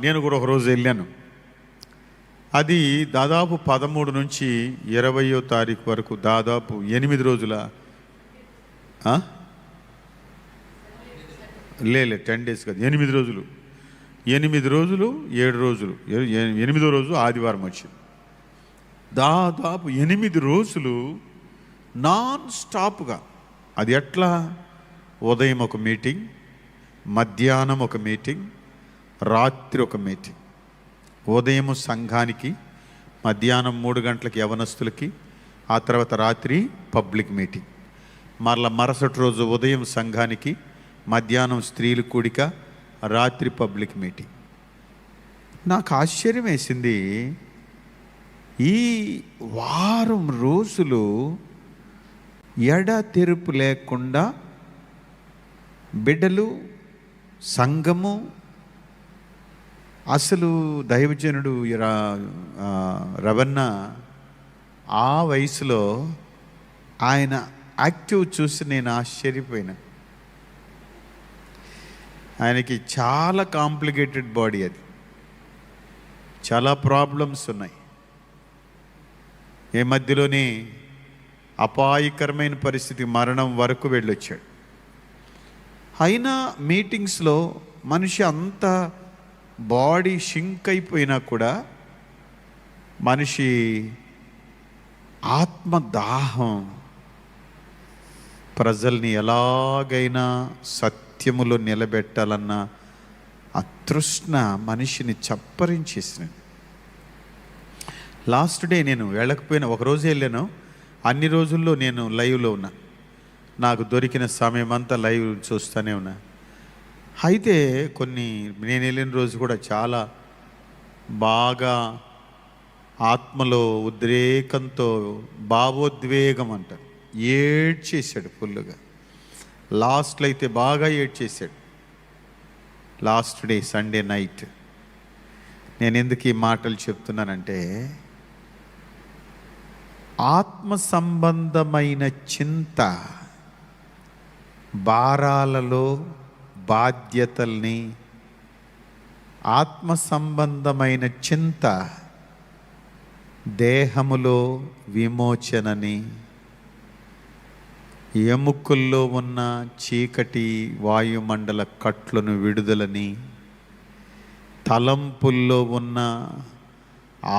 నేను కూడా ఒకరోజు వెళ్ళాను. అది దాదాపు 13 నుంచి 20వ తారీఖు వరకు దాదాపు 8 రోజుల లేదు 10 డేస్ కాదు, 8 రోజులు. 8 రోజులు 7 రోజులు, 8వ రోజు ఆదివారం వచ్చింది. దాదాపు 8 రోజులు నాన్ స్టాప్గా. అది ఎట్లా, ఉదయం ఒక మీటింగ్, మధ్యాహ్నం ఒక మీటింగ్, రాత్రి ఒక మీటింగ్. ఉదయం సంఘానికి, మధ్యాహ్నం 3 గంటలకి యవనస్తులకి, ఆ తర్వాత రాత్రి పబ్లిక్ మీటింగ్. మరుసటి రోజు ఉదయం సంఘానికి, మధ్యాహ్నం స్త్రీల కూడిక, రాత్రి పబ్లిక్ మీటింగ్. నాకు ఆశ్చర్యం వేసింది, ఈ వారం రోజులు ఎడతెరుపు లేకుండా బిడ్డలు, సంఘము, అసలు దైవజనుడు రవణ ఆ వయసులో ఆయన యాక్టివ్ చూసి నేను ఆశ్చర్యపోయినా. ఆయనకి చాలా కాంప్లికేటెడ్ బాడీ, అది చాలా ప్రాబ్లమ్స్ ఉన్నాయి. ఈ మధ్యలోనే అపాయకరమైన పరిస్థితి, మరణం వరకు వెళ్ళొచ్చాడు. అయినా మీటింగ్స్లో మనిషి అంత బాడీ షింక్ అయిపోయినా కూడా మనిషి ఆత్మదాహం, ప్రజల్ని ఎలాగైనా సత్యములో నిలబెట్టాలన్న ఆ తృష్ణ మనిషిని చప్పరించేసినది. లాస్ట్ డే నేను వెళ్ళకపోయినా, ఒకరోజు వెళ్ళాను, అన్ని రోజుల్లో నేను లైవ్లో ఉన్నా. నాకు దొరికిన సమయం అంతా లైవ్ చూస్తూనే ఉన్నా. అయితే నేను వెళ్ళిన రోజు కూడా చాలా బాగా ఆత్మలో ఉద్రేకంతో, భావోద్వేగం అంటారు, ఏడ్చేశాడు ఫుల్గా. లాస్ట్లో అయితే బాగా ఏడ్చేశాడు. Last day Sunday night. నేను ఎందుకు ఈ మాటలు చెప్తున్నానంటే, ఆత్మ సంబంధమైన చింత, భారాలలో బాధ్యతల్ని, ఆత్మ సంబంధమైన చింత దేహములో విమోచనని, ఎముకల్లో ఉన్న చీకటి వాయుమండల కట్లను విడుదలని, తలంపుల్లో ఉన్న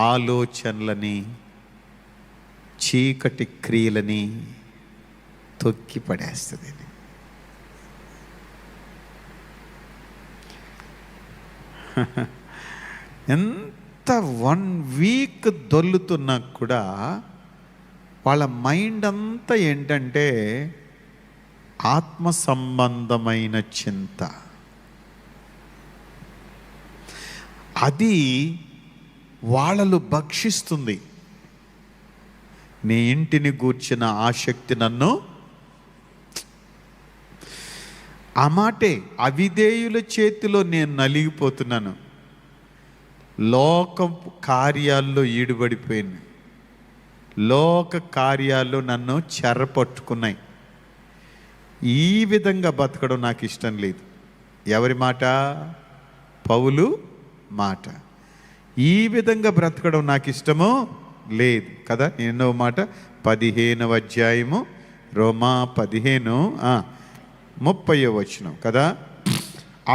ఆలోచనలని, చీకటి క్రియలని తొక్కి పడేస్తుంది. ఎంత 1 వీక్ దొల్లుతున్నా కూడా వాళ్ళ మైండ్ అంతా ఏంటంటే ఆత్మ సంబంధమైన చింత. అది వాళ్ళను భక్షిస్తుంది. నీ ఇంటిని గూర్చిన ఆసక్తి నన్ను, ఆ మాటే, అవిధేయుల చేతిలో నేను నలిగిపోతున్నాను, లోక కార్యాల్లో ఈడుబడిపోయింది, లోక కార్యాల్లో నన్ను చెరపట్టుకున్నాయి. ఈ విధంగా బతకడం నాకు ఇష్టం లేదు. ఎవరి మాట? పౌలు మాట. ఈ విధంగా బ్రతకడం నాకు ఇష్టమో లేదు కదా. ఎన్నో మాట 15వ అధ్యాయము రోమా 15:30 వచనం కదా.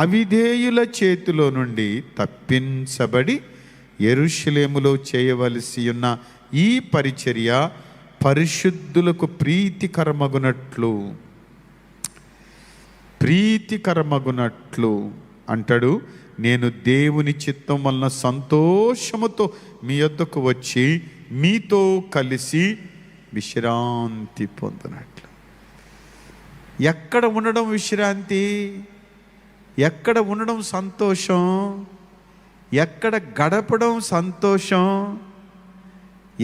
అవిధేయుల చేతిలో నుండి తప్పించబడి యెరూషలేములో చేయవలసి ఉన్న ఈ పరిచర్య పరిశుద్ధులకు ప్రీతికరమగునట్లు అంటాడు. నేను దేవుని చిత్తం వలన సంతోషముతో మీ యొద్దకు వచ్చి మీతో కలిసి విశ్రాంతి పొందినట్లు. ఎక్కడ ఉండడం విశ్రాంతి? ఎక్కడ ఉండడం సంతోషం? ఎక్కడ గడపడం సంతోషం?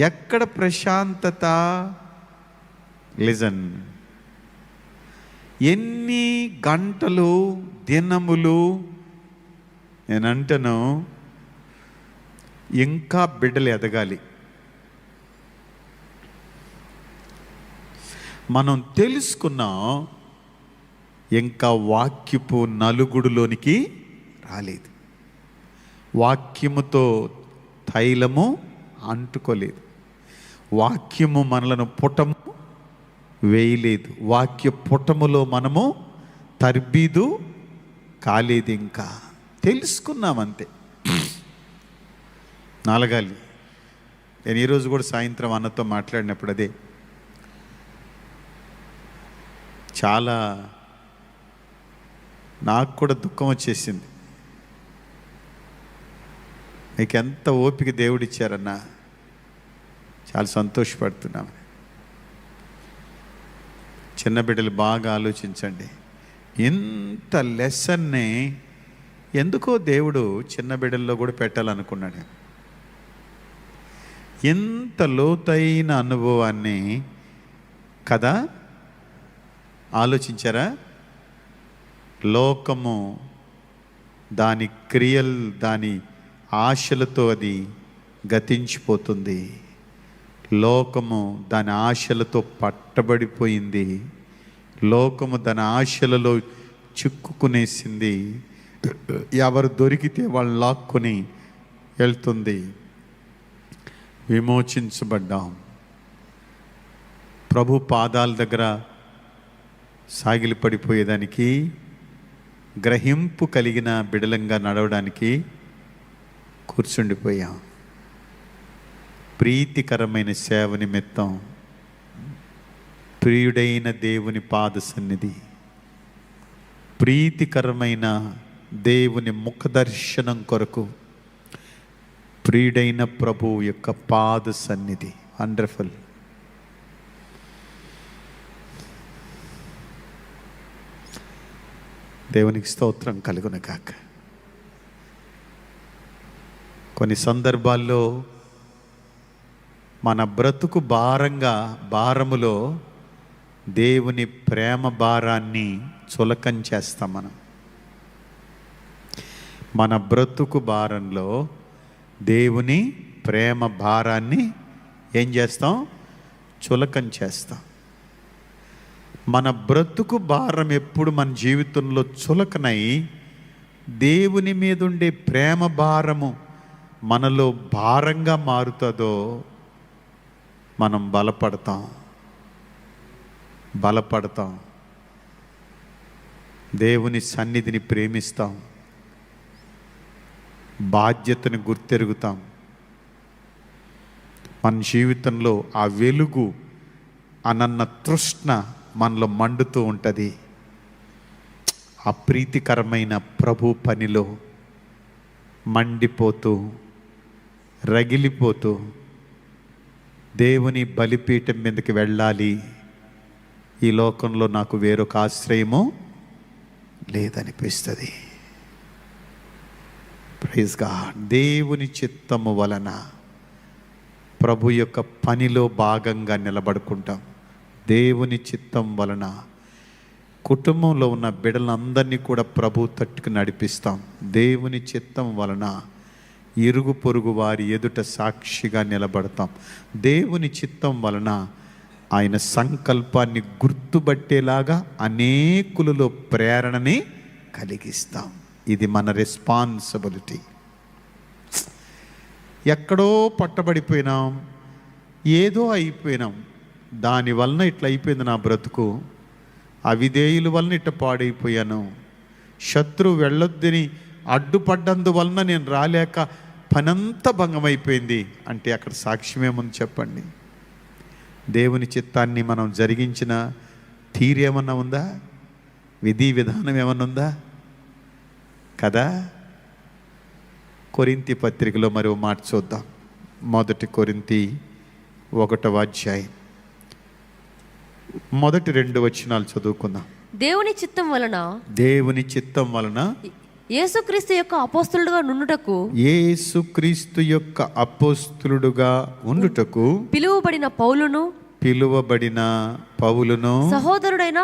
ఎక్కడ ప్రశాంతత? లిజన్, ఎన్ని గంటలు, దినములు నేనంటాను, ఇంకా బిడ్డలు ఎదగాలి. మనం తెలుసుకున్నాం, ఇంకా వాక్యపు నలుగుడులోనికి రాలేదు. వాక్యముతో తైలము అంటుకోలేదు. వాక్యము మనలను పుటము వేయలేదు. వాక్య పుటములో మనము తర్బీదు కాలేదు. ఇంకా తెలుసుకున్నామంతే. నాలగాలి. నేను ఈరోజు కూడా సాయంత్రం అన్నతో మాట్లాడినప్పుడు అదే, చాలా నాకు కూడా దుఃఖం వచ్చేసింది. మీకు ఎంత ఓపిక దేవుడిచ్చారన్నా, చాలా సంతోషపడుతున్నాను. చిన్న బిడ్డలు బాగా ఆలోచించండి. ఇంత లెసన్ని ఎందుకో దేవుడు చిన్న బిడ్డల్లో కూడా పెట్టాలనుకున్నాడు. ఇంత లోతైన అనుభవాన్ని కదా. ఆలోచించారా? లోకము దాని క్రియలు, దాని ఆశలతో అది గతించిపోతుంది. లోకము దాని ఆశలతో పట్టబడిపోయింది. లోకము దాని ఆశలలో చిక్కుకునేసింది. ఎవరు దొరికితే వాళ్ళు లాక్కొని వెళ్తుంది. విమోచించబడ్డాం. ప్రభు పాదాల దగ్గర సాగిలి పడిపోయేదానికి, గ్రహింపు కలిగిన బిడలంగా నడవడానికి కూర్చుండిపోయాం. ప్రీతికరమైన సేవ నిమిత్తం ప్రియుడైన దేవుని పాద సన్నిధి, ప్రీతికరమైన దేవుని ముఖదర్శనం కొరకు ప్రియుడైన ప్రభువు యొక్క పాద సన్నిధి. వండర్ఫుల్. దేవునికి స్తోత్రం కలుగును కాక. కొన్ని సందర్భాల్లో మన బ్రతుకు భారములో దేవుని ప్రేమ భారాన్ని చులకం చేస్తాం. మన బ్రతుకు భారంలో దేవుని ప్రేమ భారాన్ని ఏం చేస్తాం? చులకం చేస్తాం. మన బ్రతుకు భారం ఎప్పుడు మన జీవితంలో చులకనై దేవుని మీద ఉండే ప్రేమ భారము మనలో భారంగా మారుతుందో మనం బలపడతాం. దేవుని సన్నిధిని ప్రేమిస్తాం. బాధ్యతను గుర్తెరుగుతాం. మన జీవితంలో ఆ వెలుగు అనన్న తృష్ణ మనలో మండుతూ ఉంటుంది. ఆ ప్రీతికరమైన ప్రభు పనిలో మండిపోతూ రగిలిపోతూ దేవుని బలిపీఠం మీదకి వెళ్ళాలి, ఈ లోకంలో నాకు వేరొక ఆశ్రయము లేదనిపిస్తుంది. Praise God. దేవుని చిత్తము వలన ప్రభు యొక్క పనిలో భాగంగా నిలబడుకుంటాం. దేవుని చిత్తం వలన కుటుంబంలో ఉన్న బిడ్డలందరినీ కూడా ప్రభు తట్టుకు నడిపిస్తాం. దేవుని చిత్తం వలన ఇరుగు పొరుగు వారి ఎదుట సాక్షిగా నిలబడతాం. దేవుని చిత్తం వలన ఆయన సంకల్పాన్ని గుర్తుపట్టేలాగా అనేకులలో ప్రేరణని కలిగిస్తాం. ఇది మన రెస్పాన్సిబిలిటీ. ఎక్కడో పట్టబడిపోయినాం, ఏదో అయిపోయినాం, దానివలన ఇట్లా అయిపోయింది నా బ్రతుకు, అవిధేయుల వలన ఇట్లా పాడైపోయాను, శత్రువు వెళ్ళొద్దని అడ్డుపడ్డందువలన నేను రాలేక పనంతా భంగమైపోయింది అంటే అక్కడ సాక్ష్యం ఏముంది చెప్పండి? దేవుని చిత్తాన్ని మనం జరిగించిన తీరేమన్నా ఉందా? విధి విధానం ఏమన్నా ఉందా? కదా. కొరింథీ పత్రికలో మరో మాట చూద్దాం. 1 కొరింథీ 1వ అధ్యాయం మొదటి 2 వచనాలు చదువుకుందాం. దేవుని చిత్తం వలన యేసుక్రీస్తు యొక్క అపోస్తలుడుగా నుండుటకు యేసుక్రీస్తు యొక్క అపోస్తలుడుగా ఉండుటకు పిలువబడిన పౌలును సహోదరుడైన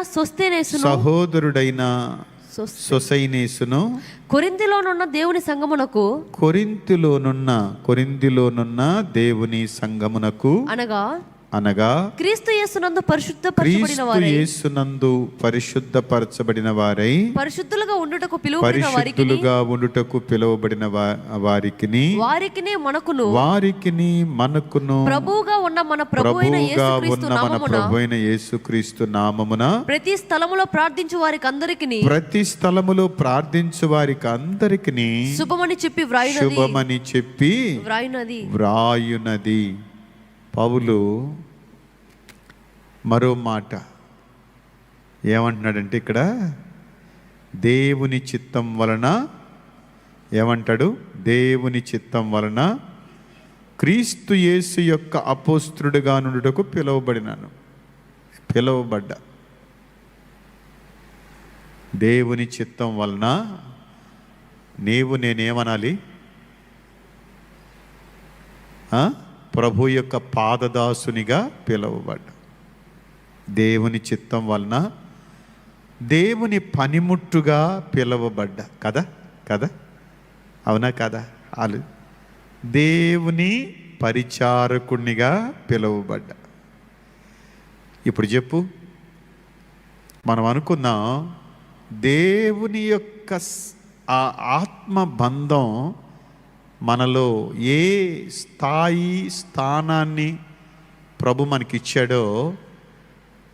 సొసైనేసును కొరింథీలోనున్న దేవుని సంఘమునకు అనగా క్రీస్తు యేసునందు పరిశుద్ధపరచబడిన వారై పరిశుద్ధులుగా ఉండుటకు పిలువబడిన వారికిని మనకును ప్రభువుగా ఉన్న మన ప్రభువైన యేసుక్రీస్తు నామమున ప్రతి స్థలములో ప్రార్థించు వారికి అందరికిని శుభమని చెప్పి వ్రాయునది. పౌలు మరో మాట ఏమంటున్నాడంటే ఇక్కడ దేవుని చిత్తం వలన ఏమంటాడు? దేవుని చిత్తం వలన క్రీస్తు యేసు యొక్క అపోస్తలుడుగా నుండుటకు పిలువబడ్డా. దేవుని చిత్తం వలన నేనేమనాలి? ప్రభు యొక్క పాదదాసునిగా పిలువబడ్డా. దేవుని చిత్తం వలన దేవుని పనిముట్టుగా పిలువబడ్డా. కదా అవునా కదా? దేవుని పరిచారకునిగా పిలువబడ్డా. ఇప్పుడు చెప్పు, మనం అనుకున్నాం దేవుని యొక్క ఆ ఆత్మ బంధం మనలో ఏ స్థానాన్ని ప్రభు మనకిచ్చాడో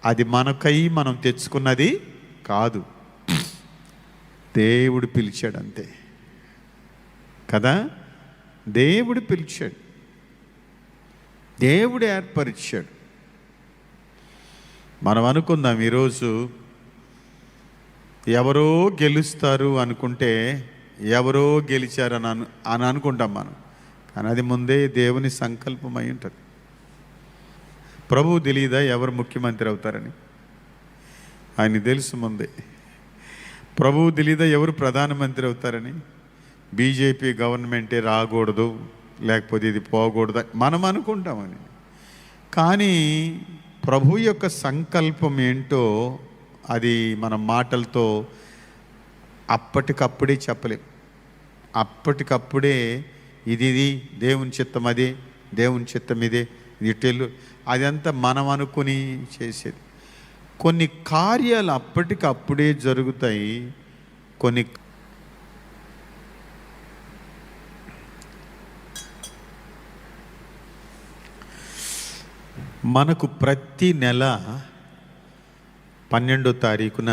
అది మనకై మనం తెచ్చుకున్నది కాదు. దేవుడు పిలిచాడు అంతే కదా. దేవుడు పిలిచాడు, దేవుడు ఏర్పరిచాడు. మనం అనుకుందాం ఈరోజు ఎవరో గెలుస్తారు అనుకుంటే ఎవరో గెలిచారు అని అనుకుంటాం మనం. కానీ అది ముందే దేవుని సంకల్పం అయి ఉంటుంది. ప్రభువు తెలియదా ఎవరు ముఖ్యమంత్రి అవుతారని? ఆయన తెలుసు ముందే. ప్రభువు తెలియదా ఎవరు ప్రధానమంత్రి అవుతారని? బీజేపీ గవర్నమెంటే రాకూడదు, లేకపోతే ఇది పోకూడదు మనం అనుకుంటామని. కానీ ప్రభు యొక్క సంకల్పం ఏంటో అది మన మాటలతో అప్పటికప్పుడే చెప్పలేం. అప్పటికప్పుడే ఇది దేవుని చిత్తం, అదే దేవుని చిత్తం, ఇదే ఇటెళ్ళు, అదంతా మనం అనుకుని చేసేది. కొన్ని కార్యాలు అప్పటికప్పుడే జరుగుతాయి. కొన్ని మనకు ప్రతి నెల 12వ తారీఖున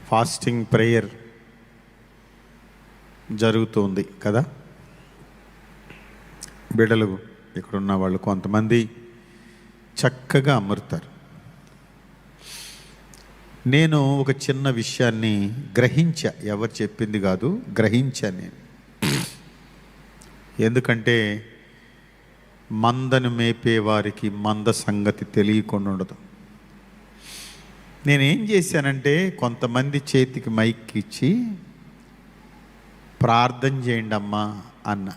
ఫాస్టింగ్ ప్రేయర్ జరుగుతుంది కదా. బిడ్డలు ఇక్కడ ఉన్న వాళ్ళు కొంతమంది చక్కగా అమరుతారు. నేను ఒక చిన్న విషయాన్ని గ్రహించా, ఎవరు చెప్పింది కాదు, గ్రహించా నేను. ఎందుకంటే మందను మేపేవారికి మంద సంగతి తెలియకుండా ఉండదు. నేనేం చేశానంటే కొంతమంది చేతికి మైక్ ఇచ్చి ప్రార్థన చేయండి అమ్మా అన్న.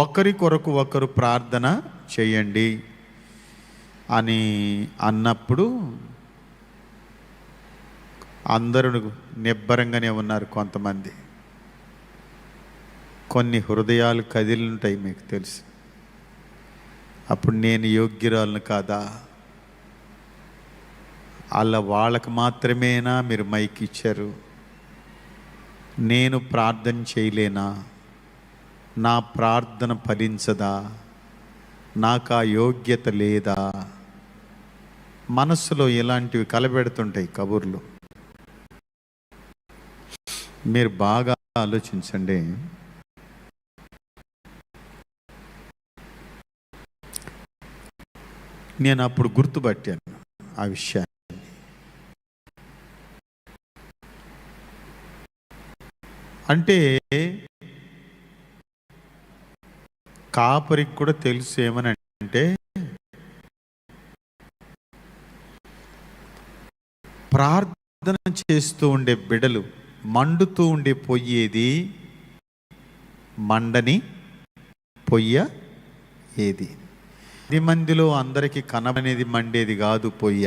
ఒకరి కొరకు ఒకరు ప్రార్థన చేయండి అని అన్నప్పుడు అందరూ నిబ్బరంగానే ఉన్నారు. కొంతమంది, కొన్ని హృదయాలు కదిలింటాయి, మీకు తెలుసు. అప్పుడు నేను యోగ్యురాలను కాదా, అలా వాళ్ళకు మాత్రమేనా మీరు మైక్ ఇచ్చారు, నేను ప్రార్థన చేయలేనా, నా ప్రార్థన ఫలించదా, నాకు ఆ యోగ్యత లేదా? మనస్సులో ఇలాంటివి కలబెడుతుంటాయి కబుర్లు. మీరు బాగా ఆలోచించండి. నేను అప్పుడు గుర్తుపట్టాను ఆ విషయాన్ని. అంటే కాపరికి కూడా తెలుసు ఏమని అంటే, ప్రార్థన చేస్తూ ఉండే బిడలు మండుతూ ఉండే పొయ్యేది, మండని పొయ్య ఏది? 10 మందిలో అందరికీ కనబనేది మండేది కాదు పొయ్య.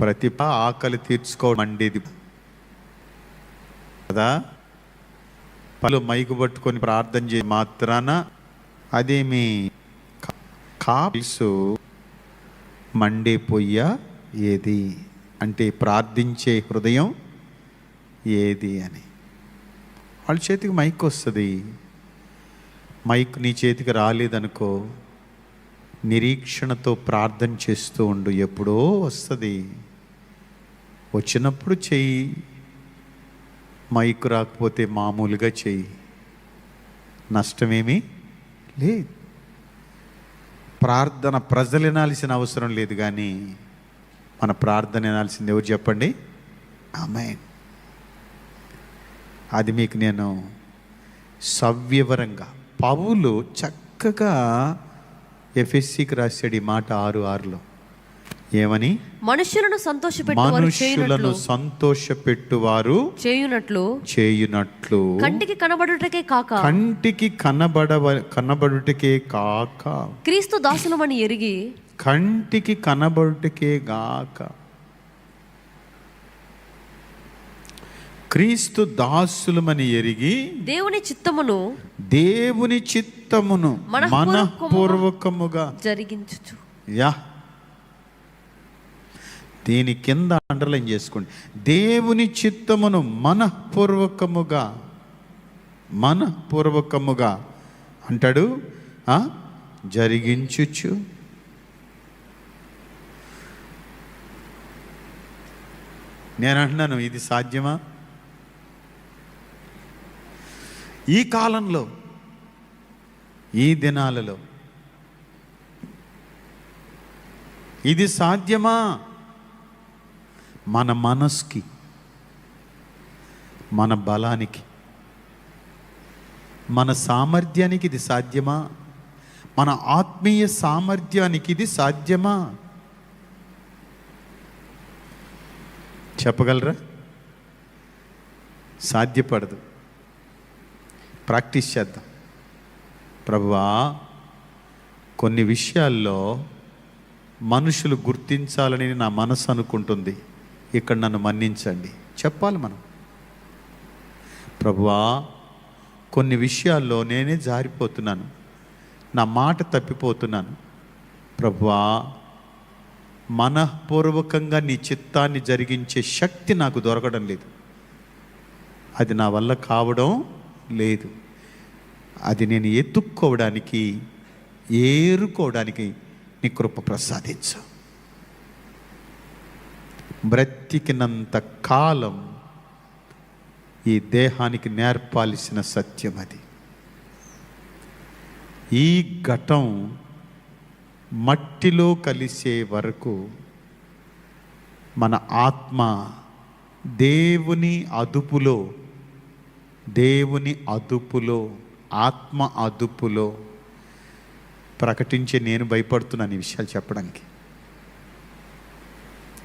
ప్రతి ఆకలి తీర్చుకో మండేది కదా. పలు మైకు పట్టుకొని ప్రార్థన చేసి మాత్రాన అదేమి కాసు మండే పొయ్య ఏది అంటే ప్రార్థించే హృదయం ఏది అని. వాళ్ళ చేతికి మైక్ వస్తుంది. మైక్ నీ చేతికి రాలేదనుకో, నిరీక్షణతో ప్రార్థన చేస్తూ ఉండు, ఎప్పుడో వస్తుంది. వచ్చినప్పుడు చెయ్యి, మైక్ రాకపోతే మామూలుగా చెయ్యి, నష్టమేమీ లేదు. ప్రార్థన ప్రజలు వినాల్సిన అవసరం లేదు, కానీ మన ప్రార్థన వినాల్సింది ఎవరు చెప్పండి? ఆమేన్. అది మీకు నేను సవివరంగా, పౌలు చక్కగా ఎఫెసీకి రాశాడు ఈ మాట 6:6లో. ఏమని? మనుషులను సంతోషపెట్టువారు చేయునట్లు కంటికి కనబడుటకే కాక క్రీస్తు దాసులమని ఎరిగి, కంటికి కనబడుటకే గాక క్రీస్తు దాసులమని ఎరిగి దేవుని చిత్తమును మనఃపూర్వకముగా జరిగించుచు. దీని కింద అండర్లైన్ చేసుకోండి. దేవుని చిత్తమును మనఃపూర్వకముగా అంటాడు, జరిగించుచు. నేను అంటున్నాను, ఇది సాధ్యమా? ఈ కాలంలో, ఈ దినాలలో ఇది సాధ్యమా? మన మనస్కి, మన బలానికి, మన సామర్థ్యానికి ఇది సాధ్యమా? మన ఆత్మీయ సామర్థ్యానికి ఇది సాధ్యమా? చెప్పగలరా? సాధ్యపడదు. ప్రాక్టీస్ చేద్దాం. ప్రభువా, కొన్ని విషయాల్లో మనుషులు గుర్తించాలని నా మనసు అనుకుంటుంది, ఇక్కడ నన్ను మన్నించండి చెప్పాలి మనం. ప్రభువా, కొన్ని విషయాల్లో నేనే జారిపోతున్నాను, నా మాట తప్పిపోతున్నాను. ప్రభువా, మనఃపూర్వకంగా నీ చిత్తాన్ని జరిగించే శక్తి నాకు దొరకడం లేదు, అది నా వల్ల కావడం లేదు. అది నేను ఎత్తుక్కోవడానికి, ఏరుకోవడానికి నీ కృప ప్రసాదించు. బ్రతికినంత కాలం ఈ దేహానికి నేర్పాల్సిన సత్యం అది. ఈ ఘటం మట్టిలో కలిసే వరకు మన ఆత్మ దేవుని అదుపులో, దేవుని అదుపులో, ఆత్మ అదుపులో ప్రకటించే నేను భయపడుతున్నాను ఈ విషయాలు చెప్పడానికి.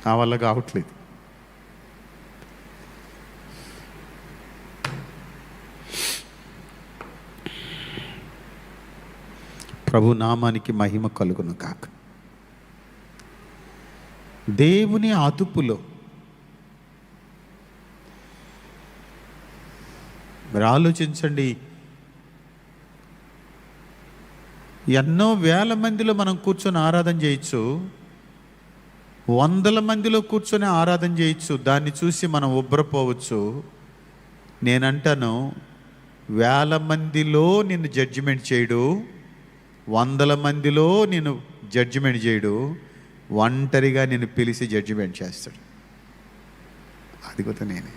నా వల్ల కావట్లేదు. ప్రభు నామానికి మహిమ కలుగును కాక. దేవుని అదుపులో మీరు ఆలోచించండి. ఎన్నో వేల మందిలో మనం కూర్చొని ఆరాధన చేయొచ్చు, వందల మందిలో కూర్చొని ఆరాధన చేయొచ్చు. దాన్ని చూసి మనం ఉబ్బరపోవచ్చు. నేనంటాను, వేల మందిలో నిన్ను జడ్జిమెంట్ చేయడు, వందల మందిలో నేను జడ్జిమెంట్ చేయడు, ఒంటరిగా నేను పిలిచి జడ్జిమెంట్ చేస్తాడు. అది కూడా నేనే.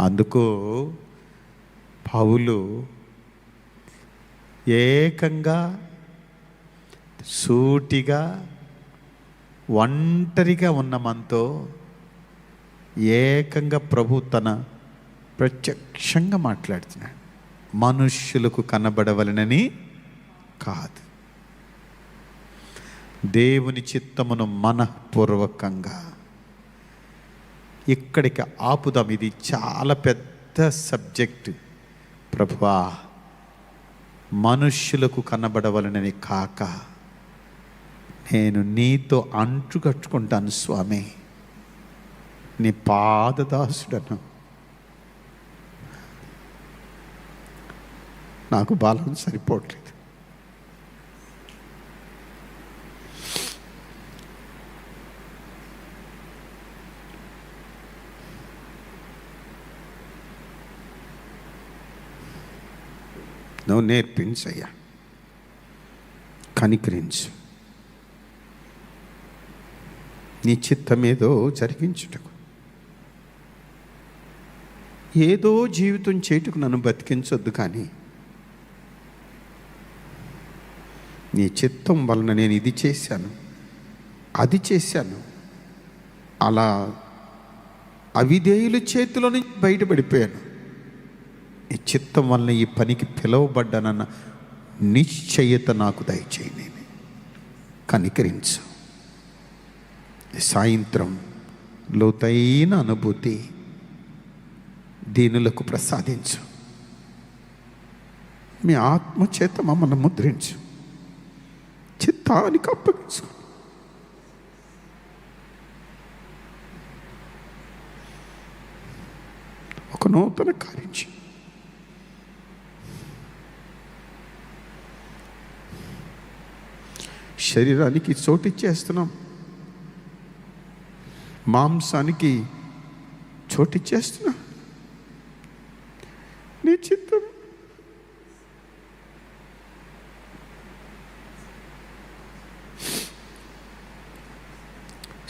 అందుకు పౌలు ఏకంగా సూటిగా ఒంటరిగా ఉన్న మనతో ఏకంగా ప్రభు తన ప్రత్యక్షంగా మాట్లాడుతున్నాడు. మనుష్యులకు కనబడవలనని కాదు, దేవుని చిత్తమును మనఃపూర్వకంగా. ఇక్కడికి ఆపుదాం. ఇది చాలా పెద్ద సబ్జెక్టు. ప్రభువా, మనుష్యులకు కనబడవలనని కాక నేను నీతో అంటుకట్టుకుంటాను స్వామి, నీ పాదదాసుడను. నాకు బలం సరిపోవట్లేదు. నువ్వు నేర్పించయ్యా, కనికరించు, నీ చిత్తమేదో జరిగించుటకు. ఏదో జీవితం చేటుకు నన్ను బతికించొద్దు, కానీ నీ చిత్తం వలన నేను ఇది చేశాను, అది చేశాను, అలా అవిధేయుల చేతిలో నుంచి బయటపడిపోయాను, నీ చిత్తం వలన ఈ పనికి పిలువబడ్డానన్న నిశ్చయత నాకు దయచేయి. నేను కనికరించు. సాయంత్రం లోతైన అనుభూతి దీనులకు ప్రసాదించు. మీ ఆత్మచేత మమ్మల్ని ముద్రించు, చిత్తానికి అప్పగించు. ఒక నూతన కార్యం చేయి. శరీరానికి చోటిచ్చేస్తున్నాం, మాంసానికి చోటిచ్చేస్తున్నాం. నీ చిత్తం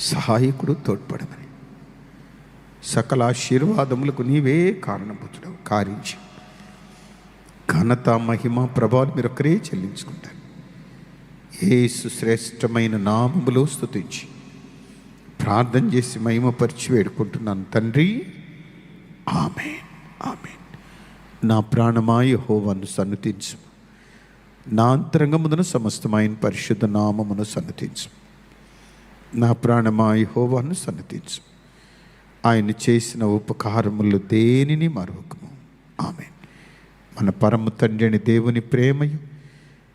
సహాయకుడు తోడ్పడమని, సకల ఆశీర్వాదములకు నీవే కారణభూతుడవు. కారించి ఘనత, మహిమ, ప్రభావాలు మీరు ఒకరే చెల్లించుకుంటారు. యేసు శ్రేష్టమైన నామములో స్తుతించి ప్రార్థన చేసి మహిమపరిచి వేడుకుంటున్నాను తండ్రి. ఆమేన్, ఆమేన్. నా ప్రాణమా యెహోవాను సన్నుతించు, నా అంతరంగమున సమస్తమైన పరిశుద్ధ నామమును సన్నుతించు. నా ప్రాణమా యెహోవాను సన్నుతించు, ఆయన చేసిన ఉపకారములు దేనిని మరొకము. ఆమేన్. మన పరమ తండ్రి అని దేవుని ప్రేమయు,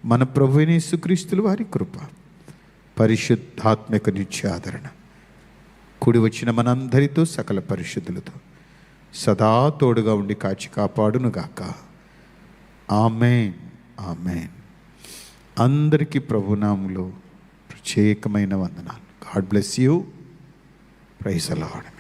మన ప్రభువైన యేసుక్రీస్తుల వారి కృప, పరిశుద్ధాత్మిక నిత్యాదరణ కూడి వచ్చిన మనందరితో, సకల పరిశుద్ధులతో సదా తోడుగా ఉండి కాచి కాపాడునుగాక. ఆమేన్, ఆమేన్. అందరికీ ప్రభునామములో ప్రత్యేకమైన వందనాలు. God bless you. Praise the lord.